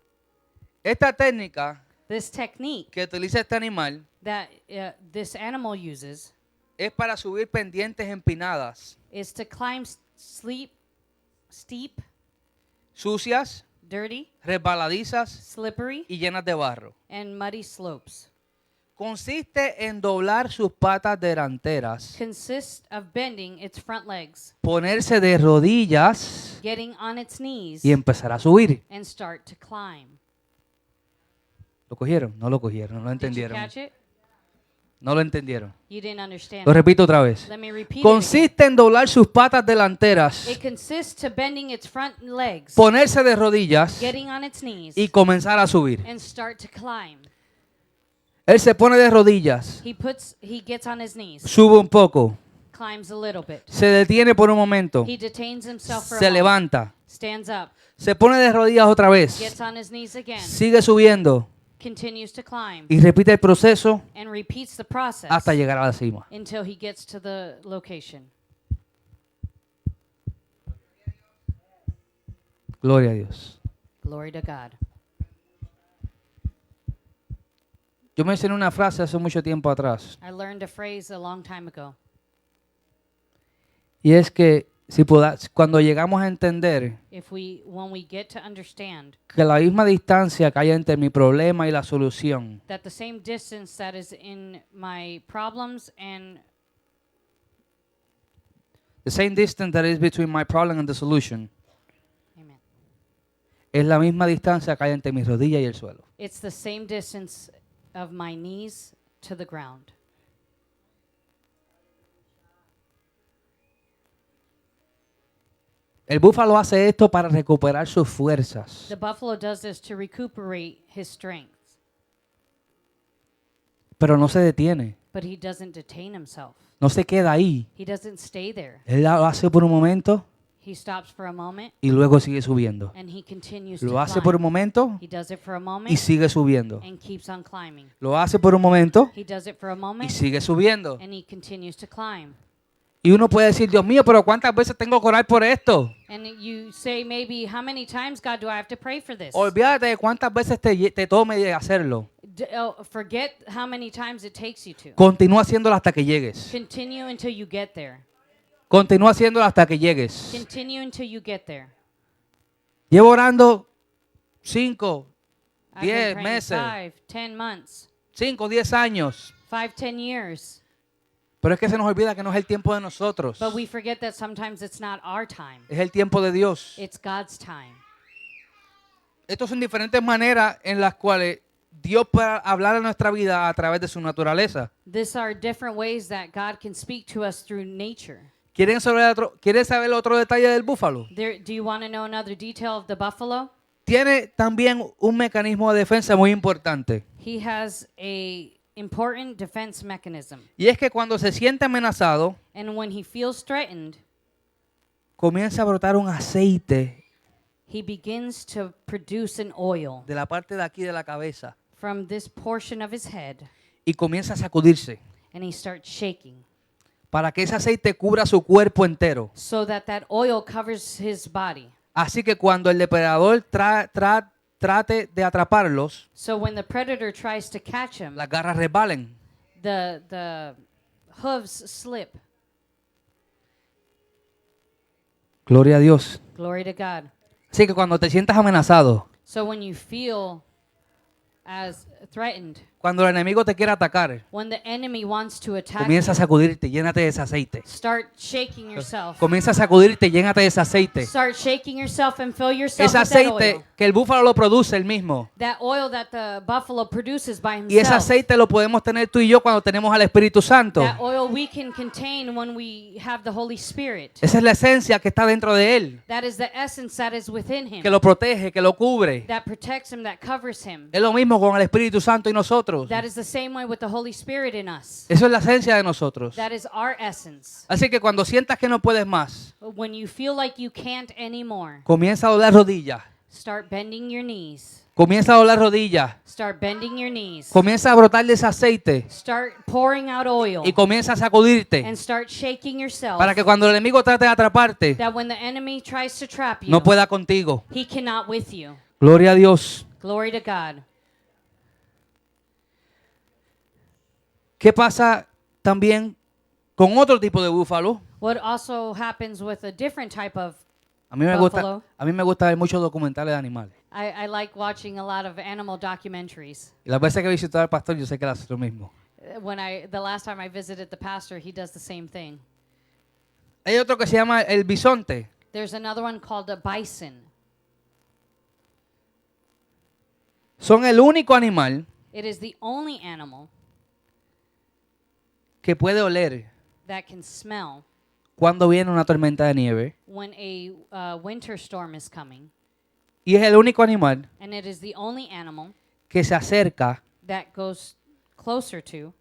S1: Esta técnica
S2: This technique
S1: que utiliza este animal
S2: that this animal uses
S1: es para subir pendientes empinadas,
S2: is to climb steep,
S1: sucias,
S2: dirty,
S1: resbaladizas
S2: slippery,
S1: y llenas de barro.
S2: and muddy slopes.
S1: Consiste en doblar sus patas delanteras,
S2: Consists of bending its front legs,
S1: ponerse de rodillas
S2: getting on its knees,
S1: y empezar a subir.
S2: and start to climb.
S1: ¿Lo cogieron? No lo cogieron, no lo
S2: Did you
S1: entendieron.
S2: catch it?
S1: No lo entendieron.
S2: You didn't understand.
S1: Lo repito otra vez.
S2: Let me repeat it.
S1: Consiste en doblar sus patas delanteras,
S2: It consists to bending its front legs,
S1: ponerse de rodillas
S2: getting on its knees,
S1: y comenzar a subir.
S2: and start to climb.
S1: Él se pone de rodillas,
S2: He gets on his knees,
S1: sube un poco,
S2: climbs a little bit.
S1: se detiene por un momento,
S2: He detains himself for a
S1: se
S2: moment,
S1: levanta,
S2: stands up,
S1: se pone de rodillas otra vez,
S2: gets on his knees again,
S1: sigue subiendo
S2: continues to climb,
S1: y repite el proceso
S2: and repeats the process
S1: hasta llegar a la cima.
S2: until he gets to the location.
S1: Gloria a Dios.
S2: Glory to God.
S1: Yo mencioné una frase hace mucho tiempo atrás
S2: I learned a phrase a long time ago.
S1: y es que cuando llegamos a entender
S2: When we get to understand
S1: que la misma distancia que hay entre mi problema y la solución
S2: that the same distance that is in my problems and
S1: the same distance that is between my problem and the solution
S2: amen,
S1: es la misma distancia que hay entre mi rodilla y el suelo.
S2: it's the same distance of my knees to the ground.
S1: El búfalo hace esto para recuperar sus fuerzas,
S2: The buffalo does this to recuperate his strength,
S1: pero no se detiene,
S2: but he doesn't detain himself.
S1: no se queda ahí.
S2: He doesn't stay there.
S1: Él lo hace por un momento
S2: He stops for a moment
S1: y luego sigue subiendo.
S2: and he continues to
S1: Lo hace por un
S2: climb.
S1: momento
S2: He does it for a
S1: y
S2: moment
S1: sigue subiendo.
S2: and keeps on climbing.
S1: Lo hace por un momento
S2: He does it for a
S1: y
S2: moment
S1: sigue subiendo.
S2: and he continues to climb.
S1: Y uno puede decir, Dios mío, pero ¿cuántas veces tengo que orar por esto?
S2: And you say maybe, how many times, God, do I have to pray for this?
S1: Olvídate de cuántas veces te tome de hacerlo.
S2: Forget how many times it takes you to.
S1: Continúa haciéndolo hasta que llegues.
S2: Continue until you get there.
S1: Continúa haciéndolo hasta que llegues.
S2: Continue until you get there.
S1: Llevo orando 5,
S2: I've been
S1: 10
S2: praying
S1: meses,
S2: 5, 10 months,
S1: 5, 10 años.
S2: 5, 10 years.
S1: Pero es que se nos olvida que no es el tiempo de nosotros.
S2: But we forget that sometimes it's not our time.
S1: Es el tiempo de Dios.
S2: It's God's time.
S1: Estas son diferentes maneras en las cuales Dios puede hablar a nuestra vida a través de su naturaleza.
S2: These are different ways that God can speak to us through nature.
S1: ¿Quieren saber otro detalle del búfalo?
S2: Do you want to know another detail of the buffalo?
S1: Tiene también un mecanismo de defensa muy importante.
S2: He has a important defense mechanism.
S1: Y es que cuando se siente amenazado,
S2: And when he feels threatened,
S1: comienza a brotar un aceite
S2: he begins to produce an oil
S1: de la parte de aquí de la cabeza
S2: from this portion of his head,
S1: y comienza a sacudirse
S2: and he starts shaking
S1: para que ese aceite cubra su cuerpo entero.
S2: so that that oil covers his body.
S1: Así que cuando el depredador trate de atraparlos,
S2: So when the predator tries to catch him,
S1: las garras resbalen.
S2: the hooves slip.
S1: Gloria a Dios.
S2: Glory to God.
S1: Así que cuando te sientas amenazado,
S2: So when you feel as threatened,
S1: cuando el enemigo te quiera atacar,
S2: when the enemy wants to attack
S1: comienza a
S2: you,
S1: sacudirte, llénate de ese aceite.
S2: start shaking yourself.
S1: Comienza a sacudirte, llénate de ese aceite.
S2: Start shaking yourself and fill yourself
S1: Ese
S2: with that oil.
S1: aceite que el búfalo lo produce él mismo.
S2: That oil that the buffalo produces by
S1: Y ese
S2: himself.
S1: aceite lo podemos tener tú y yo cuando tenemos al Espíritu Santo.
S2: That oil we can contain when we have the Holy Spirit.
S1: Esa es la esencia que está dentro de él,
S2: That is the essence that is within him.
S1: que lo protege, que lo cubre.
S2: That protects him, that covers him.
S1: Es lo mismo con el Espíritu Santo y nosotros.
S2: That is the same way with the Holy Spirit in us.
S1: Eso es la esencia de nosotros.
S2: That is our essence.
S1: Así que cuando sientas que no puedes más,
S2: When you feel like you can't anymore,
S1: comienza a doblar rodillas.
S2: start bending your knees.
S1: Comienza a doblar rodillas.
S2: Start bending your knees.
S1: Comienza a brotarle ese aceite
S2: Start pouring out oil.
S1: y comienza a sacudirte
S2: And start shaking yourself.
S1: para que cuando el enemigo trate de atraparte,
S2: That when the enemy tries to trap you,
S1: no pueda contigo.
S2: he cannot with you.
S1: Gloria a Dios.
S2: Glory to God.
S1: ¿Qué pasa también con otro tipo de búfalo?
S2: What also happens with a different type of
S1: A mí
S2: Buffalo.
S1: me gusta ver muchos documentales de animales.
S2: I like watching a lot of animal documentaries.
S1: Y las veces que he visitado al pastor, yo sé que él hace lo mismo.
S2: The last time I visited the pastor, he does the same thing.
S1: Hay otro que se llama el bisonte.
S2: There's another one called a bison.
S1: Son el único animal
S2: It is the only animal
S1: que puede oler
S2: that can smell
S1: cuando viene una tormenta de nieve.
S2: when a winter storm is coming.
S1: Y es el único animal
S2: And it is the only animal
S1: que se acerca
S2: that goes closer to,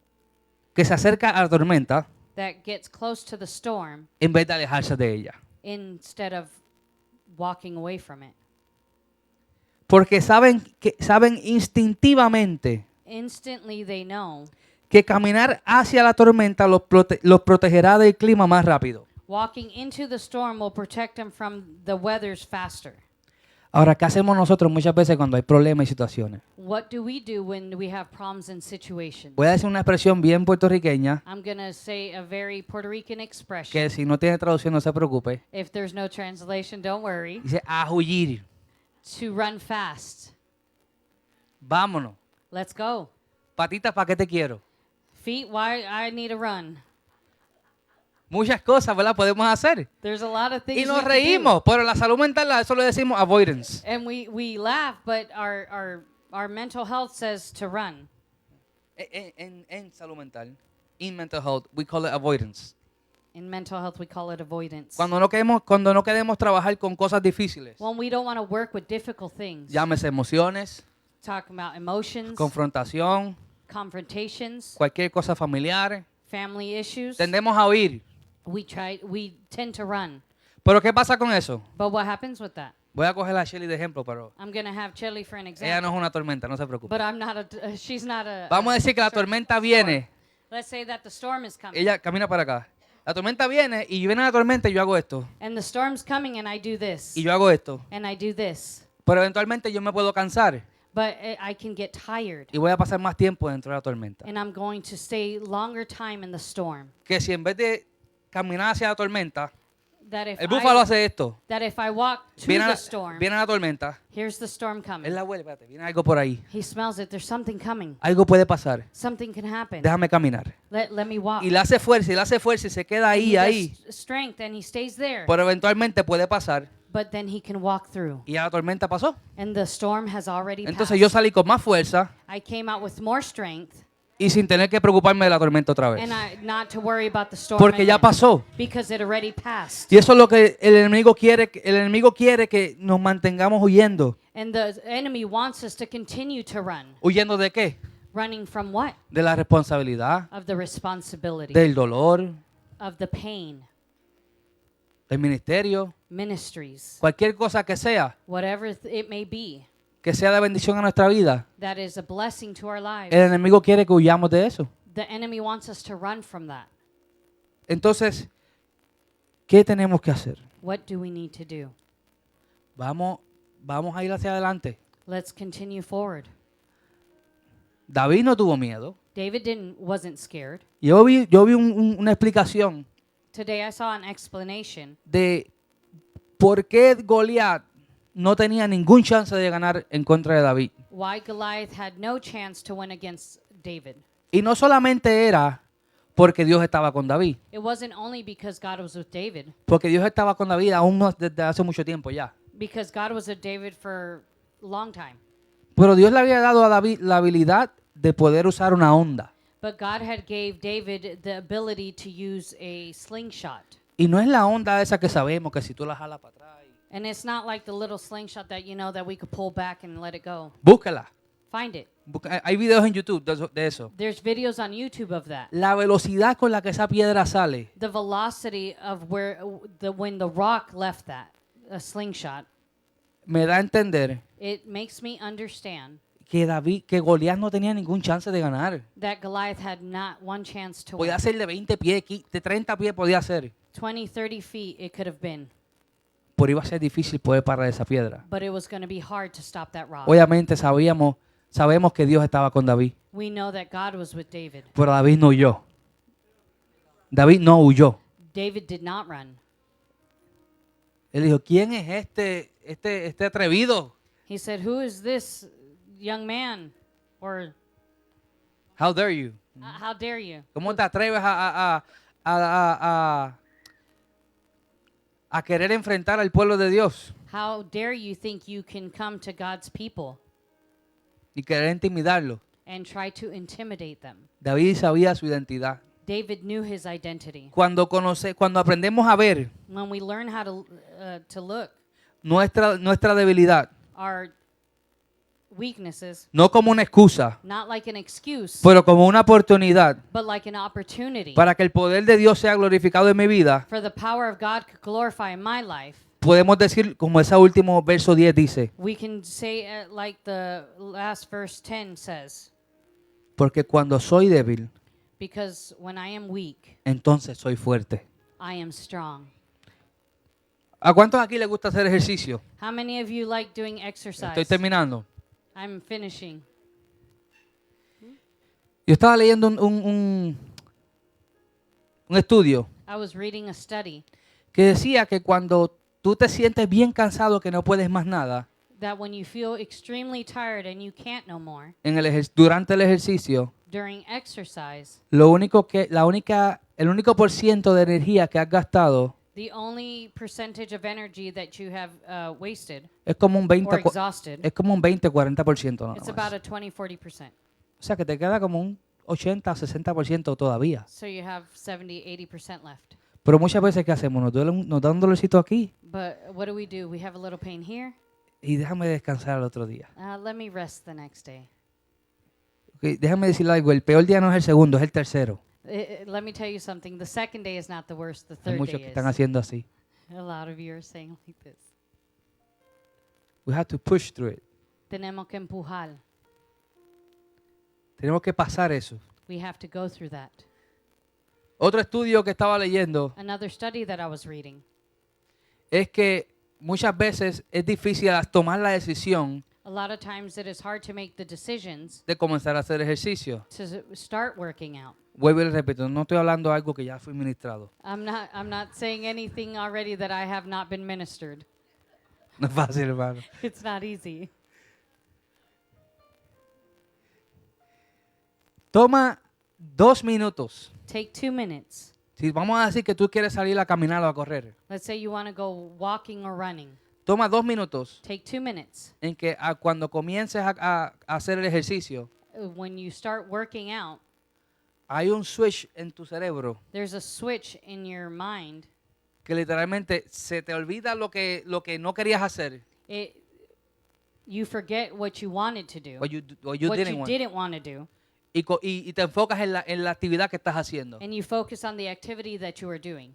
S1: a la tormenta
S2: that gets close to the storm
S1: en vez de alejarse de ella.
S2: instead of walking away from it.
S1: Porque saben instintivamente
S2: Instantly they know
S1: que caminar hacia la tormenta los protegerá del clima más rápido.
S2: walking into the storm will protect them from the weathers faster.
S1: Ahora, ¿qué hacemos nosotros muchas veces cuando hay problemas y situaciones?
S2: What do we do when we have problems and situations?
S1: Voy a decir una expresión bien puertorriqueña
S2: I'm going to say a very Puerto Rican expression.
S1: que si no tiene traducción no se preocupe.
S2: If there's no translation, don't worry.
S1: Dice a huir.
S2: To run fast.
S1: Vámonos.
S2: Let's go.
S1: Patitas, ¿para qué te quiero?
S2: Feet, why I need to run.
S1: Muchas cosas, ¿verdad? Podemos hacer.
S2: There's a lot of things
S1: Y
S2: we
S1: nos
S2: can
S1: reímos, pero la salud mental a eso le decimos avoidance.
S2: do. And we laugh, but our mental health says to run.
S1: En salud mental, in mental health, we call it avoidance.
S2: In mental health, we call it avoidance.
S1: Cuando no queremos trabajar con cosas difíciles,
S2: When we don't want to work with difficult things.
S1: llámese emociones,
S2: Talking about emotions,
S1: confrontación,
S2: confrontations,
S1: cualquier cosa familiar,
S2: family issues.
S1: tendemos a huir.
S2: We tend to run.
S1: Pero ¿qué pasa con eso?
S2: But what happens with that?
S1: Voy a coger a Shelly de ejemplo, pero
S2: I'm going to have Chelly for an
S1: ella
S2: example.
S1: no es una tormenta, no se preocupe.
S2: But I'm not she's not a.
S1: Vamos a decir que la tormenta viene,
S2: Let's say that the storm is coming.
S1: ella camina para acá. La tormenta viene y viene la tormenta y yo hago esto.
S2: And the storm's coming and I do this.
S1: Y yo hago esto.
S2: And I do this.
S1: Pero eventualmente yo me puedo cansar.
S2: but I can get tired.
S1: y voy a pasar más tiempo dentro de la tormenta.
S2: And I'm going to stay longer time in the storm.
S1: Que si en vez de caminar hacia la tormenta,
S2: That if
S1: el búfalo
S2: I,
S1: hace esto.
S2: that if I walk to
S1: Viene
S2: the storm,
S1: la tormenta.
S2: here's the storm coming.
S1: Él la huele, espérate, viene algo por ahí.
S2: He smells it. There's something coming.
S1: Algo puede pasar.
S2: Something can happen.
S1: Déjame caminar.
S2: Let me walk.
S1: Y le hace fuerza, y le hace fuerza y se queda
S2: And
S1: ahí,
S2: he
S1: ahí.
S2: does strength and he stays there.
S1: Pero eventualmente puede pasar.
S2: But then he can walk through.
S1: Y ya la tormenta pasó.
S2: And the storm has already
S1: Entonces yo
S2: passed.
S1: salí con más fuerza
S2: I came out with more strength
S1: y sin tener que preocuparme de la tormenta otra vez.
S2: and not to worry about the storm
S1: Porque ya
S2: again,
S1: pasó.
S2: because it already passed.
S1: Y eso es lo que el enemigo quiere. El enemigo quiere que nos mantengamos huyendo.
S2: And the enemy wants us to continue to run.
S1: ¿Huyendo de qué?
S2: Running from what?
S1: De la responsabilidad,
S2: Of the responsibility,
S1: del dolor,
S2: of the pain,
S1: del ministerio,
S2: ministries,
S1: cualquier cosa que sea,
S2: whatever it may be,
S1: que sea de bendición a nuestra vida.
S2: that is a blessing to our lives.
S1: El enemigo quiere que huyamos de eso.
S2: The enemy wants us to run from that.
S1: Entonces, ¿qué tenemos que hacer?
S2: What do we need to do?
S1: Vamos a ir hacia adelante.
S2: Let's continue forward.
S1: David no tuvo miedo.
S2: David wasn't scared.
S1: Yo vi una explicación
S2: Today I saw an explanation
S1: de por qué Goliat no tenía ningún chance de ganar en contra de David.
S2: why Goliath had no chance to win against David.
S1: Y no solamente era porque Dios estaba con David,
S2: It wasn't only because God was with David,
S1: porque Dios estaba con David aún desde hace mucho tiempo ya.
S2: because God was with David for a long time.
S1: Pero Dios le había dado a David la habilidad de poder usar una onda.
S2: But God had gave David the ability to use a slingshot.
S1: Y no es la onda esa que sabemos que si tú la jalas para atrás.
S2: And it's not like the little slingshot that you know that we could pull back and let it go.
S1: Búscala.
S2: Find it.
S1: Hay videos en YouTube de eso.
S2: There's videos on YouTube of that.
S1: La velocidad con la que esa piedra sale
S2: The velocity of when the rock left that, a slingshot,
S1: me da a entender
S2: it makes me understand
S1: que Goliat no tenía ningún chance de ganar.
S2: that Goliath had not one chance to win.
S1: Podía ser de 20 pies, de 30 pies podía ser.
S2: 20, 30 feet it could have been,
S1: Pero iba a ser difícil poder parar esa piedra.
S2: but it was going to be hard to stop that rock.
S1: Obviamente sabemos que Dios estaba con David,
S2: We know that God was with David.
S1: pero David no huyó. David no huyó.
S2: David did not run.
S1: Él dijo, ¿quién es este atrevido?
S2: He said, "Who is this young man?" Or,
S1: How dare you?
S2: "How dare you?
S1: ¿Cómo te atreves a querer enfrentar al pueblo de Dios
S2: How dare you think you can come to God's people
S1: y querer intimidarlo?
S2: and try to intimidate them?"
S1: David sabía su identidad.
S2: David knew his identity.
S1: Cuando aprendemos a ver
S2: When we learn how to look
S1: nuestra debilidad,
S2: our weaknesses,
S1: no como una excusa,
S2: not like an excuse,
S1: pero como una oportunidad
S2: but like an opportunity
S1: para que el poder de Dios sea glorificado en mi vida,
S2: for the power of God to glorify in my life,
S1: podemos decir, como ese último verso 10 dice,
S2: we can say like the last verse 10 says,
S1: porque cuando soy débil,
S2: because when I am weak,
S1: entonces soy fuerte.
S2: I am strong.
S1: ¿A cuántos aquí les gusta hacer ejercicio?
S2: How many of you like doing
S1: Estoy
S2: exercise?
S1: terminando.
S2: I'm finishing.
S1: Yo estaba leyendo un estudio
S2: I was reading a study
S1: que decía que cuando tú te sientes bien cansado que no puedes más nada
S2: that when you feel extremely tired and you can't no more
S1: durante el ejercicio,
S2: during exercise,
S1: el único % de energía que has gastado
S2: the only percentage of energy that you have wasted
S1: es como un 20,
S2: or exhausted,
S1: es como un 20-40% nada
S2: it's
S1: más.
S2: about a 20-40%.
S1: O sea que te queda como un 80-60% todavía.
S2: So you have 70-80% left.
S1: Pero muchas veces, ¿qué hacemos? Nos da un dolorcito aquí
S2: But what do? We have a little pain here.
S1: y déjame descansar el otro día.
S2: Let me rest the next day.
S1: Okay, déjame decirle algo, el peor día no es el segundo, es el tercero.
S2: Let me tell you something. The second day is not the worst. The
S1: Hay
S2: third
S1: muchos que
S2: day
S1: están
S2: is.
S1: haciendo así.
S2: A lot of you are saying like this.
S1: We have to push through it.
S2: Tenemos que empujar.
S1: Tenemos que pasar eso.
S2: We have to go through that.
S1: Otro estudio que estaba leyendo
S2: Another study that I was reading.
S1: es que muchas veces es difícil tomar la decisión
S2: A lot of times it is hard to make the decisions
S1: de comenzar a hacer ejercicio.
S2: to start working out.
S1: Vuelvo y le repito, no estoy hablando de algo que ya fui ministrado.
S2: I'm not saying anything already that I have not been ministered.
S1: No es fácil, hermano.
S2: It's not easy.
S1: Toma 2 minutos.
S2: Take 2 minutes.
S1: Si vamos a decir que tú quieres salir a caminar o a correr,
S2: Let's say you want to go walking or running.
S1: toma 2 minutos
S2: Take 2 minutes.
S1: en que cuando comiences a hacer el ejercicio,
S2: When you start working out,
S1: hay un switch en tu cerebro
S2: there's a switch in your mind.
S1: que literalmente se te olvida lo que no querías hacer.
S2: You forget what you wanted to do,
S1: What you
S2: what
S1: didn't
S2: you
S1: want.
S2: didn't want to do,
S1: Y te enfocas en la actividad que estás haciendo.
S2: and you focus on the activity that you are doing.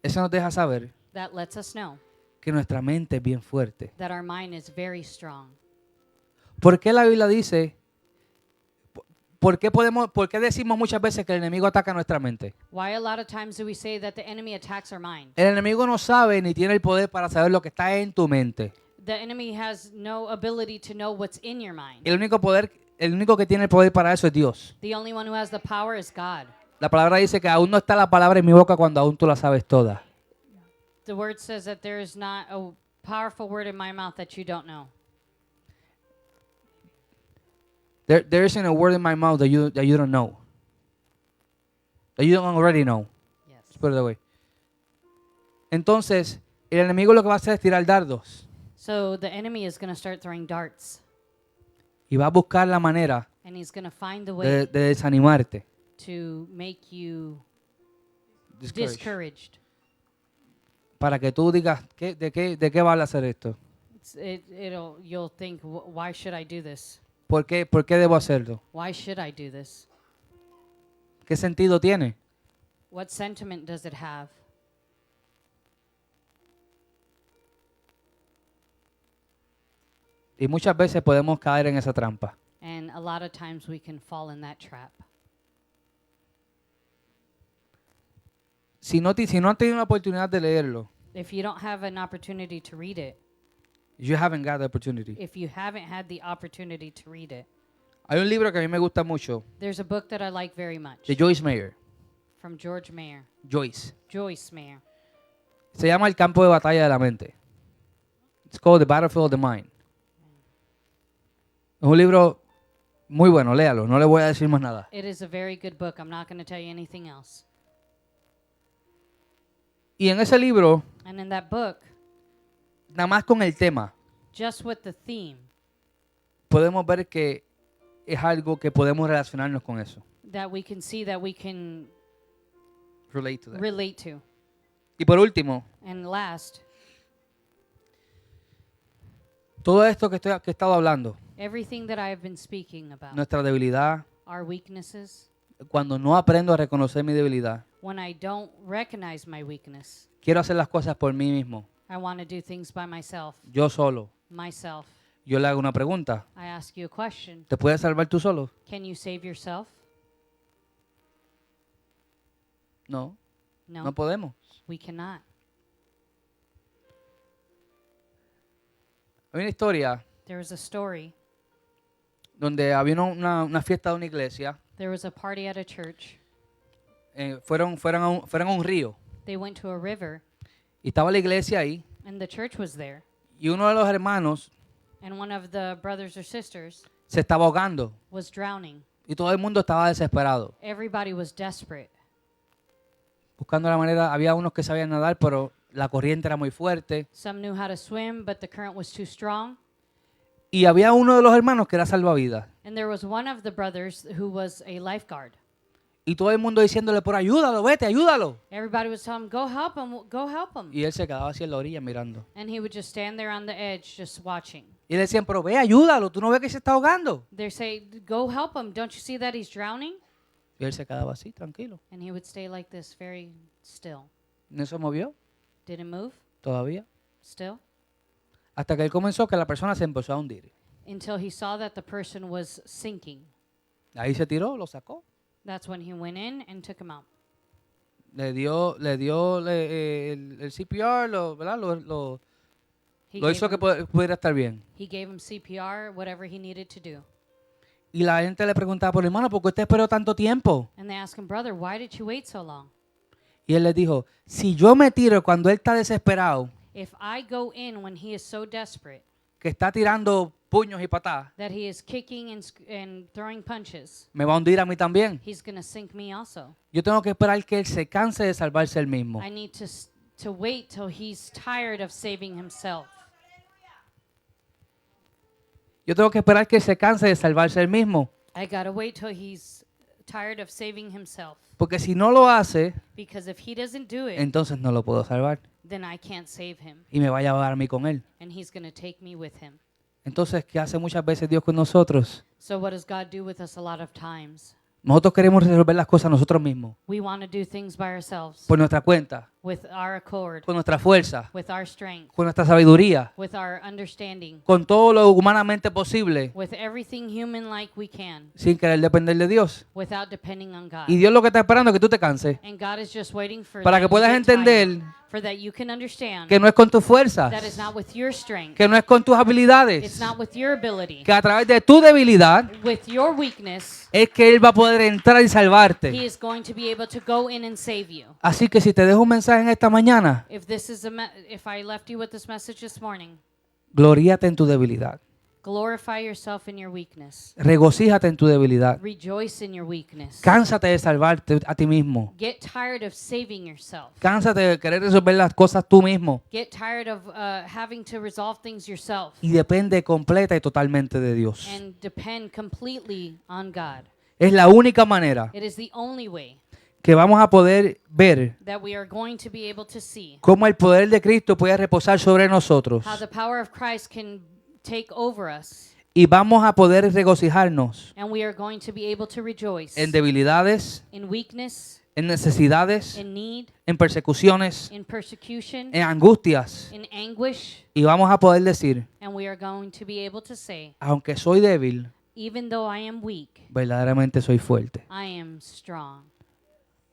S1: Eso nos deja saber
S2: That lets us know
S1: que nuestra mente es bien fuerte.
S2: that our mind is very strong.
S1: ¿Por qué la Biblia dice? ¿Por qué decimos muchas veces que el enemigo ataca nuestra mente?
S2: Why a lot of times do we say that the enemy attacks our mind?
S1: El enemigo no sabe ni tiene el poder para saber lo que está en tu mente.
S2: The enemy has no ability to know what's in your mind.
S1: El único que tiene el poder para eso es Dios.
S2: The only one who has the power is God.
S1: La palabra dice que aún no está la palabra en mi boca cuando aún tú la sabes toda.
S2: The word says that there is not a powerful word in my mouth that you don't know.
S1: There isn't a word in my mouth that you don't know. That you don't already know.
S2: Yes.
S1: Let's put it that way. Entonces, el enemigo lo que va a hacer es tirar dardos.
S2: So the enemy is going to start throwing darts,
S1: Y va a buscar la manera
S2: and he's going to find the way
S1: de desanimarte.
S2: to make you
S1: Discouraged.
S2: discouraged.
S1: Para que tú digas, ¿de qué vale hacer esto?
S2: You'll think, why should I do this?
S1: ¿Por qué debo hacerlo?
S2: Why should I do this?
S1: ¿Qué sentido tiene?
S2: What sentiment does it have?
S1: Y muchas veces podemos caer en esa trampa.
S2: And a lot of times we can fall in that trap.
S1: Si no has tenido una oportunidad de leerlo,
S2: If you don't have an opportunity to read it,
S1: you haven't got the opportunity.
S2: if you haven't had the opportunity to read it,
S1: Hay un libro que a mí me gusta mucho,
S2: there's a book that I like very much
S1: de Joyce Meyer.
S2: from George Mayer,
S1: Joyce.
S2: Mayer.
S1: Se llama El campo de batalla de la mente. It's called The Battlefield of the Mind. Es un libro muy bueno, léalo, no le voy a decir más nada.
S2: It is a very good book. I'm not going to tell you anything else.
S1: Y en ese libro,
S2: And in that book,
S1: nada más con el tema,
S2: just with the theme,
S1: podemos ver que es algo que podemos relacionarnos con eso.
S2: that we can see that we can
S1: Relate to that.
S2: relate to.
S1: Y por último,
S2: And last,
S1: todo esto que he estado hablando,
S2: everything that I have been speaking about,
S1: nuestra debilidad,
S2: our weaknesses,
S1: cuando no aprendo a reconocer mi debilidad,
S2: when I don't recognize my weakness,
S1: quiero hacer las cosas por mí mismo,
S2: I want to do things by myself.
S1: yo solo. Yo le hago una pregunta.
S2: I ask you a question.
S1: ¿Te puedes salvar tú solo?
S2: Can you save yourself?
S1: No,
S2: No,
S1: no podemos.
S2: we cannot.
S1: Hay una historia
S2: There was a story.
S1: donde había una fiesta de una iglesia.
S2: There was a party at a church.
S1: Fueron a un río.
S2: They went to a river,
S1: Y estaba la iglesia ahí.
S2: and the church was there.
S1: Y uno de los hermanos
S2: And one of the brothers or sisters
S1: se estaba ahogando.
S2: was drowning.
S1: Y todo el mundo estaba desesperado.
S2: Everybody was desperate.
S1: Buscando la manera. Había unos que sabían nadar, pero la corriente era muy fuerte.
S2: Some knew how to swim, but the current was too strong.
S1: Y había uno de los hermanos que era salvavidas.
S2: And there was one of the brothers who was a lifeguard.
S1: Y todo el mundo diciéndole, por ayúdalo, vete, ayúdalo.
S2: Everybody was telling him, go help him, go help him.
S1: Y él se quedaba así en la orilla mirando.
S2: And he would just stand there on the edge just watching.
S1: Y le decían, pero ve, ayúdalo, tú no ves que se está ahogando.
S2: They say, go help him. Don't you see that he's drowning?
S1: Y él se quedaba así, tranquilo.
S2: And he would stay like this, very still.
S1: No se movió
S2: Didn't move,
S1: todavía.
S2: still.
S1: Hasta que él comenzó que la persona se empezó a hundir.
S2: Until he saw that the person was sinking.
S1: Ahí se tiró, lo sacó.
S2: That's when he went in and took him out.
S1: Le dio el CPR, ¿verdad?
S2: He
S1: Lo
S2: gave
S1: hizo que
S2: him-
S1: pudiera estar bien.
S2: He gave him CPR, whatever he needed to do.
S1: Y la gente le preguntaba, por hermano, ¿por qué usted esperó tanto tiempo?
S2: And they asked him, brother, why did you wait so long?
S1: Y él les dijo, si yo me tiro cuando él está desesperado,
S2: If I go in when he is so desperate
S1: que está tirando puños y patadas,
S2: that he is kicking and throwing punches,
S1: me va a hundir a mí también.
S2: he's going to sink me also.
S1: Yo tengo que esperar que él se canse de salvarse él mismo.
S2: I need to wait till he's tired of saving himself.
S1: Yo tengo que esperar que él se canse de salvarse él mismo.
S2: I got to wait till he's tired of saving himself.
S1: Porque si no lo hace,
S2: Because if he doesn't do it,
S1: entonces no lo puedo salvar.
S2: then I can't save him.
S1: Y me va a llevar a mí con él.
S2: And he's going to take me with him.
S1: Entonces, ¿qué hace muchas veces Dios con nosotros?
S2: So what does God do with us a lot of times?
S1: Nosotros queremos resolver las cosas nosotros mismos,
S2: We want to do things by ourselves,
S1: por nuestra cuenta,
S2: with our accord,
S1: con nuestra fuerza,
S2: with our strength,
S1: con nuestra sabiduría,
S2: with our understanding,
S1: con todo lo humanamente posible,
S2: with everything human like we can,
S1: sin querer depender de Dios.
S2: without depending on God.
S1: Y Dios lo que está esperando es que tú te canses,
S2: And God is just waiting for
S1: para
S2: that
S1: que
S2: you
S1: puedas
S2: get
S1: entender
S2: tired, for that you can understand
S1: que no es con tus fuerzas,
S2: that it's not with your strength,
S1: que no es con tus
S2: it's
S1: habilidades,
S2: not with your ability,
S1: que a través de tu debilidad
S2: with your weakness,
S1: es que Él va a poder entrar y
S2: He
S1: salvarte.
S2: is going to be able to go in and save you.
S1: Así que si te dejo un mensaje en esta mañana,
S2: If I left you with this message this morning,
S1: gloríate en tu debilidad,
S2: glorify yourself in your weakness.
S1: regocíjate en tu debilidad,
S2: Rejoice in your weakness.
S1: cánsate de salvarte a ti mismo,
S2: Get tired of saving yourself.
S1: cánsate de querer resolver las cosas tú mismo
S2: Get tired of having to resolve things yourself
S1: y depende completa y totalmente de Dios.
S2: and depend completely on God.
S1: Es la única manera
S2: It is the only way
S1: que vamos a poder ver
S2: that we are going to be able to see
S1: cómo el poder de Cristo puede reposar sobre nosotros
S2: how the power of Christ can take over us,
S1: y vamos a poder regocijarnos
S2: and we are going to be able to rejoice
S1: en debilidades,
S2: in weakness,
S1: en necesidades,
S2: in need,
S1: en persecuciones,
S2: in persecution,
S1: en angustias,
S2: in anguish,
S1: y vamos a poder decir,
S2: and we are going to be able to say,
S1: aunque soy débil,
S2: even though I am weak,
S1: verdaderamente soy fuerte.
S2: I am strong.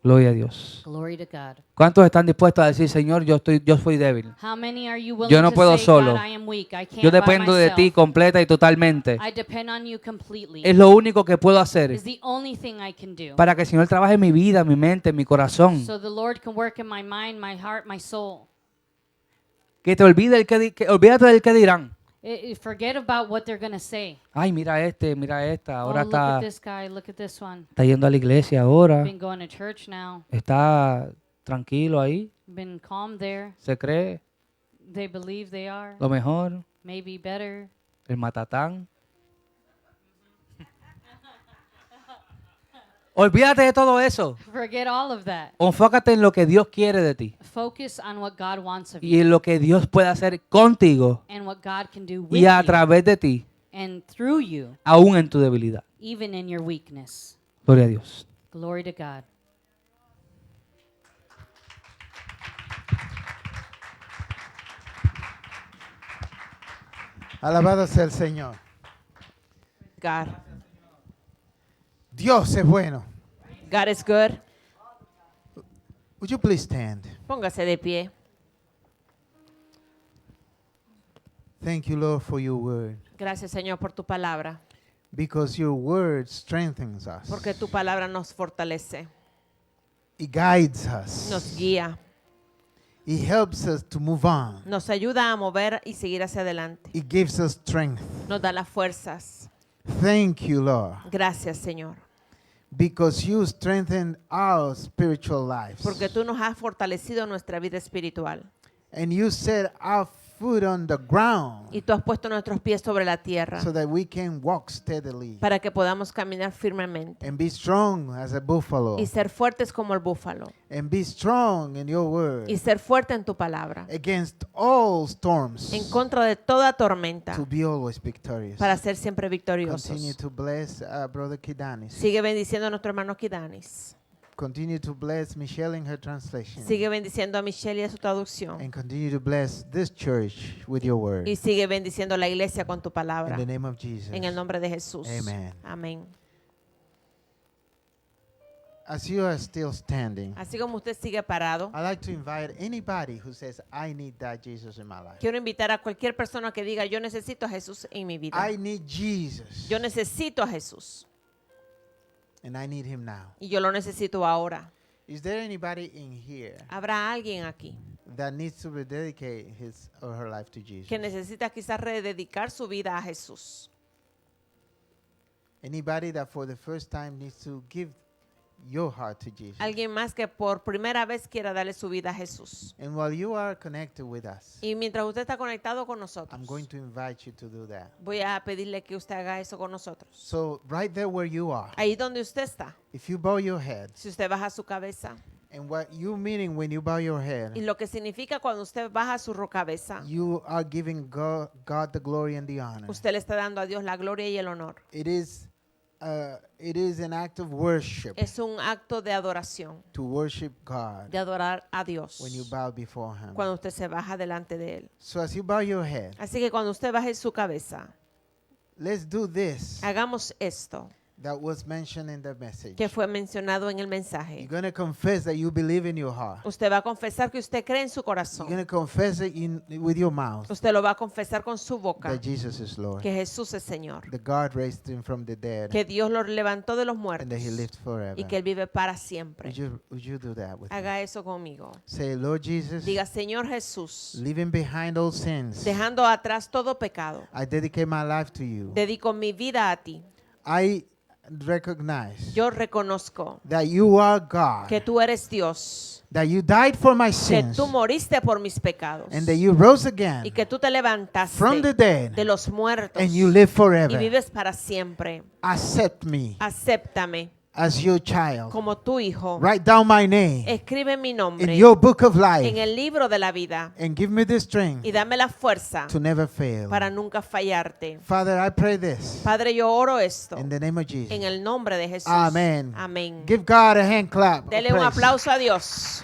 S1: Gloria a Dios.
S2: Glory to God.
S1: ¿Cuántos están dispuestos a decir, Señor, yo soy débil?
S2: How many are you willing
S1: Yo no
S2: to
S1: puedo
S2: say,
S1: solo.
S2: God, I am weak. I can't
S1: Yo
S2: by
S1: dependo de ti
S2: myself.
S1: completa y totalmente.
S2: I depend on you completely.
S1: Es lo único que puedo hacer
S2: Is the only thing I can do.
S1: para que el Señor trabaje en mi vida, en mi mente, en mi corazón.
S2: So the Lord can work in my mind, my heart, my soul.
S1: Que te olvide olvídate del que dirán.
S2: Forget about what they're going to say.
S1: Ay, mira mira esta, ahora
S2: Oh, look at
S1: está,
S2: this guy, look at this one.
S1: está yendo a la iglesia ahora,
S2: Been going to church now.
S1: está tranquilo ahí,
S2: Been calm there.
S1: se cree
S2: They believe they are.
S1: lo mejor,
S2: Maybe better.
S1: el matatán. Olvídate de todo eso.
S2: Forget all of that.
S1: Enfócate en lo que Dios quiere de ti
S2: Focus on what God wants of
S1: y
S2: you
S1: en lo que Dios puede hacer contigo
S2: and what God can do with
S1: y a
S2: you
S1: través de ti,
S2: and through you,
S1: aún en tu debilidad.
S2: even in your weakness.
S1: Gloria a Dios.
S2: Glory to God.
S3: Alabado sea el Señor.
S4: God.
S3: Dios es bueno.
S4: God is good.
S3: Would you please stand?
S4: Póngase de pie.
S3: Thank you, Lord, for your word.
S4: Gracias, Señor, por tu palabra.
S3: Because your word strengthens us.
S4: Porque tu palabra nos fortalece,
S3: It guides us.
S4: nos guía,
S3: It helps us to move on.
S4: nos ayuda a mover y seguir hacia adelante.
S3: It gives us strength.
S4: Nos da las fuerzas.
S3: Thank you, Lord.
S4: Gracias, Señor.
S3: Because you strengthen our spiritual lives.
S4: Porque tú nos has fortalecido nuestra vida espiritual.
S3: And you set our foot on the ground
S4: Y tú has puesto nuestros pies sobre la tierra
S3: so that we can walk steadily
S4: para que podamos caminar firmemente
S3: and be strong as a buffalo
S4: y ser fuertes como el búfalo
S3: and be strong in your word
S4: y ser fuerte en tu palabra
S3: against all storms
S4: en contra de toda tormenta
S3: to be always victorious.
S4: para ser siempre victoriosos.
S3: Continue to bless Brother Kidanis.
S4: Sigue bendiciendo a nuestro hermano Kidanis.
S3: Continue to bless Michelle in her translation.
S4: Sigue bendiciendo a Michelle y a su traducción.
S3: And continue to bless this church with your word.
S4: Y sigue bendiciendo a la iglesia con tu
S3: In
S4: palabra.
S3: the name of Jesus.
S4: En el nombre de Jesús.
S3: Amen.
S4: Amén.
S3: as you are still standing,
S4: Así como usted sigue parado,
S3: I'd like to invite anybody who says, I need that Jesus in my life.
S4: quiero invitar a cualquier persona que diga, yo necesito a Jesús en mi vida.
S3: I need Jesus.
S4: Yo necesito a Jesús
S3: And I need him now.
S4: y yo lo necesito ahora.
S3: Is there anybody in here
S4: ¿Habrá alguien aquí
S3: that needs to rededicate his or her life to Jesus?
S4: que necesita quizás rededicar su vida a Jesús?
S3: Anybody that for the first time needs to give your heart to Jesus?
S4: Alguien más que por primera vez quiera darle su vida a Jesús.
S3: And while you are connected with us,
S4: Y mientras usted está conectado con nosotros,
S3: I'm going to invite you to do that.
S4: voy a pedirle que usted haga eso con nosotros.
S3: So right there where you are,
S4: Ahí donde usted está,
S3: if you bow your head,
S4: si usted baja su cabeza,
S3: and what you meaning when you bow your head,
S4: y lo que significa cuando usted baja su cabeza,
S3: you are giving God the glory and the honor.
S4: usted le está dando a Dios la gloria y el honor.
S3: It is an act of worship
S4: Es un acto de adoración,
S3: to worship God
S4: de adorar a Dios
S3: when you bow before him.
S4: cuando usted se baja delante de Él.
S3: So as you bow your head,
S4: Así que cuando usted baje su cabeza,
S3: let's do this
S4: hagamos esto
S3: that was mentioned in the message.
S4: que fue mencionado en el
S3: You're
S4: mensaje.
S3: going to confess that you believe in your heart.
S4: Usted va a confesar que usted cree en su
S3: You're going
S4: corazón.
S3: to confess it with your mouth
S4: Usted lo va a confesar con su boca,
S3: that Jesus is Lord.
S4: que Jesús es Señor,
S3: That God raised him from the dead
S4: que Dios lo levantó de los
S3: and
S4: muertos
S3: that he lived forever.
S4: y que Él vive para siempre.
S3: Would you do that with me?
S4: Haga eso conmigo.
S3: Say, Lord Jesus,
S4: Diga, Señor Jesús,
S3: leaving behind all sins,
S4: dejando atrás todo pecado,
S3: I dedicate my life to you.
S4: dedico mi vida a ti.
S3: I recognize
S4: Yo reconozco
S3: that you are God,
S4: que tú eres Dios,
S3: that you died for my
S4: que
S3: sins,
S4: tú moriste por mis pecados
S3: and that you rose again
S4: y que tú te levantaste
S3: from the dead,
S4: de los muertos
S3: and you live
S4: y
S3: forever.
S4: vives para siempre.
S3: Accept me
S4: Acéptame
S3: as your child.
S4: como tu hijo.
S3: Write down my name
S4: Escribe mi
S3: in
S4: nombre
S3: your book of
S4: en
S3: life
S4: el libro de la vida
S3: and give me the strength
S4: y dame la fuerza
S3: to never fail.
S4: para nunca fallarte.
S3: Father, I pray this
S4: Padre, yo oro esto
S3: in the name of Jesus.
S4: en el nombre de Jesús.
S3: Amen.
S4: Amén.
S3: Give God a hand clap. of
S4: Dele un
S3: praise.
S4: aplauso a Dios.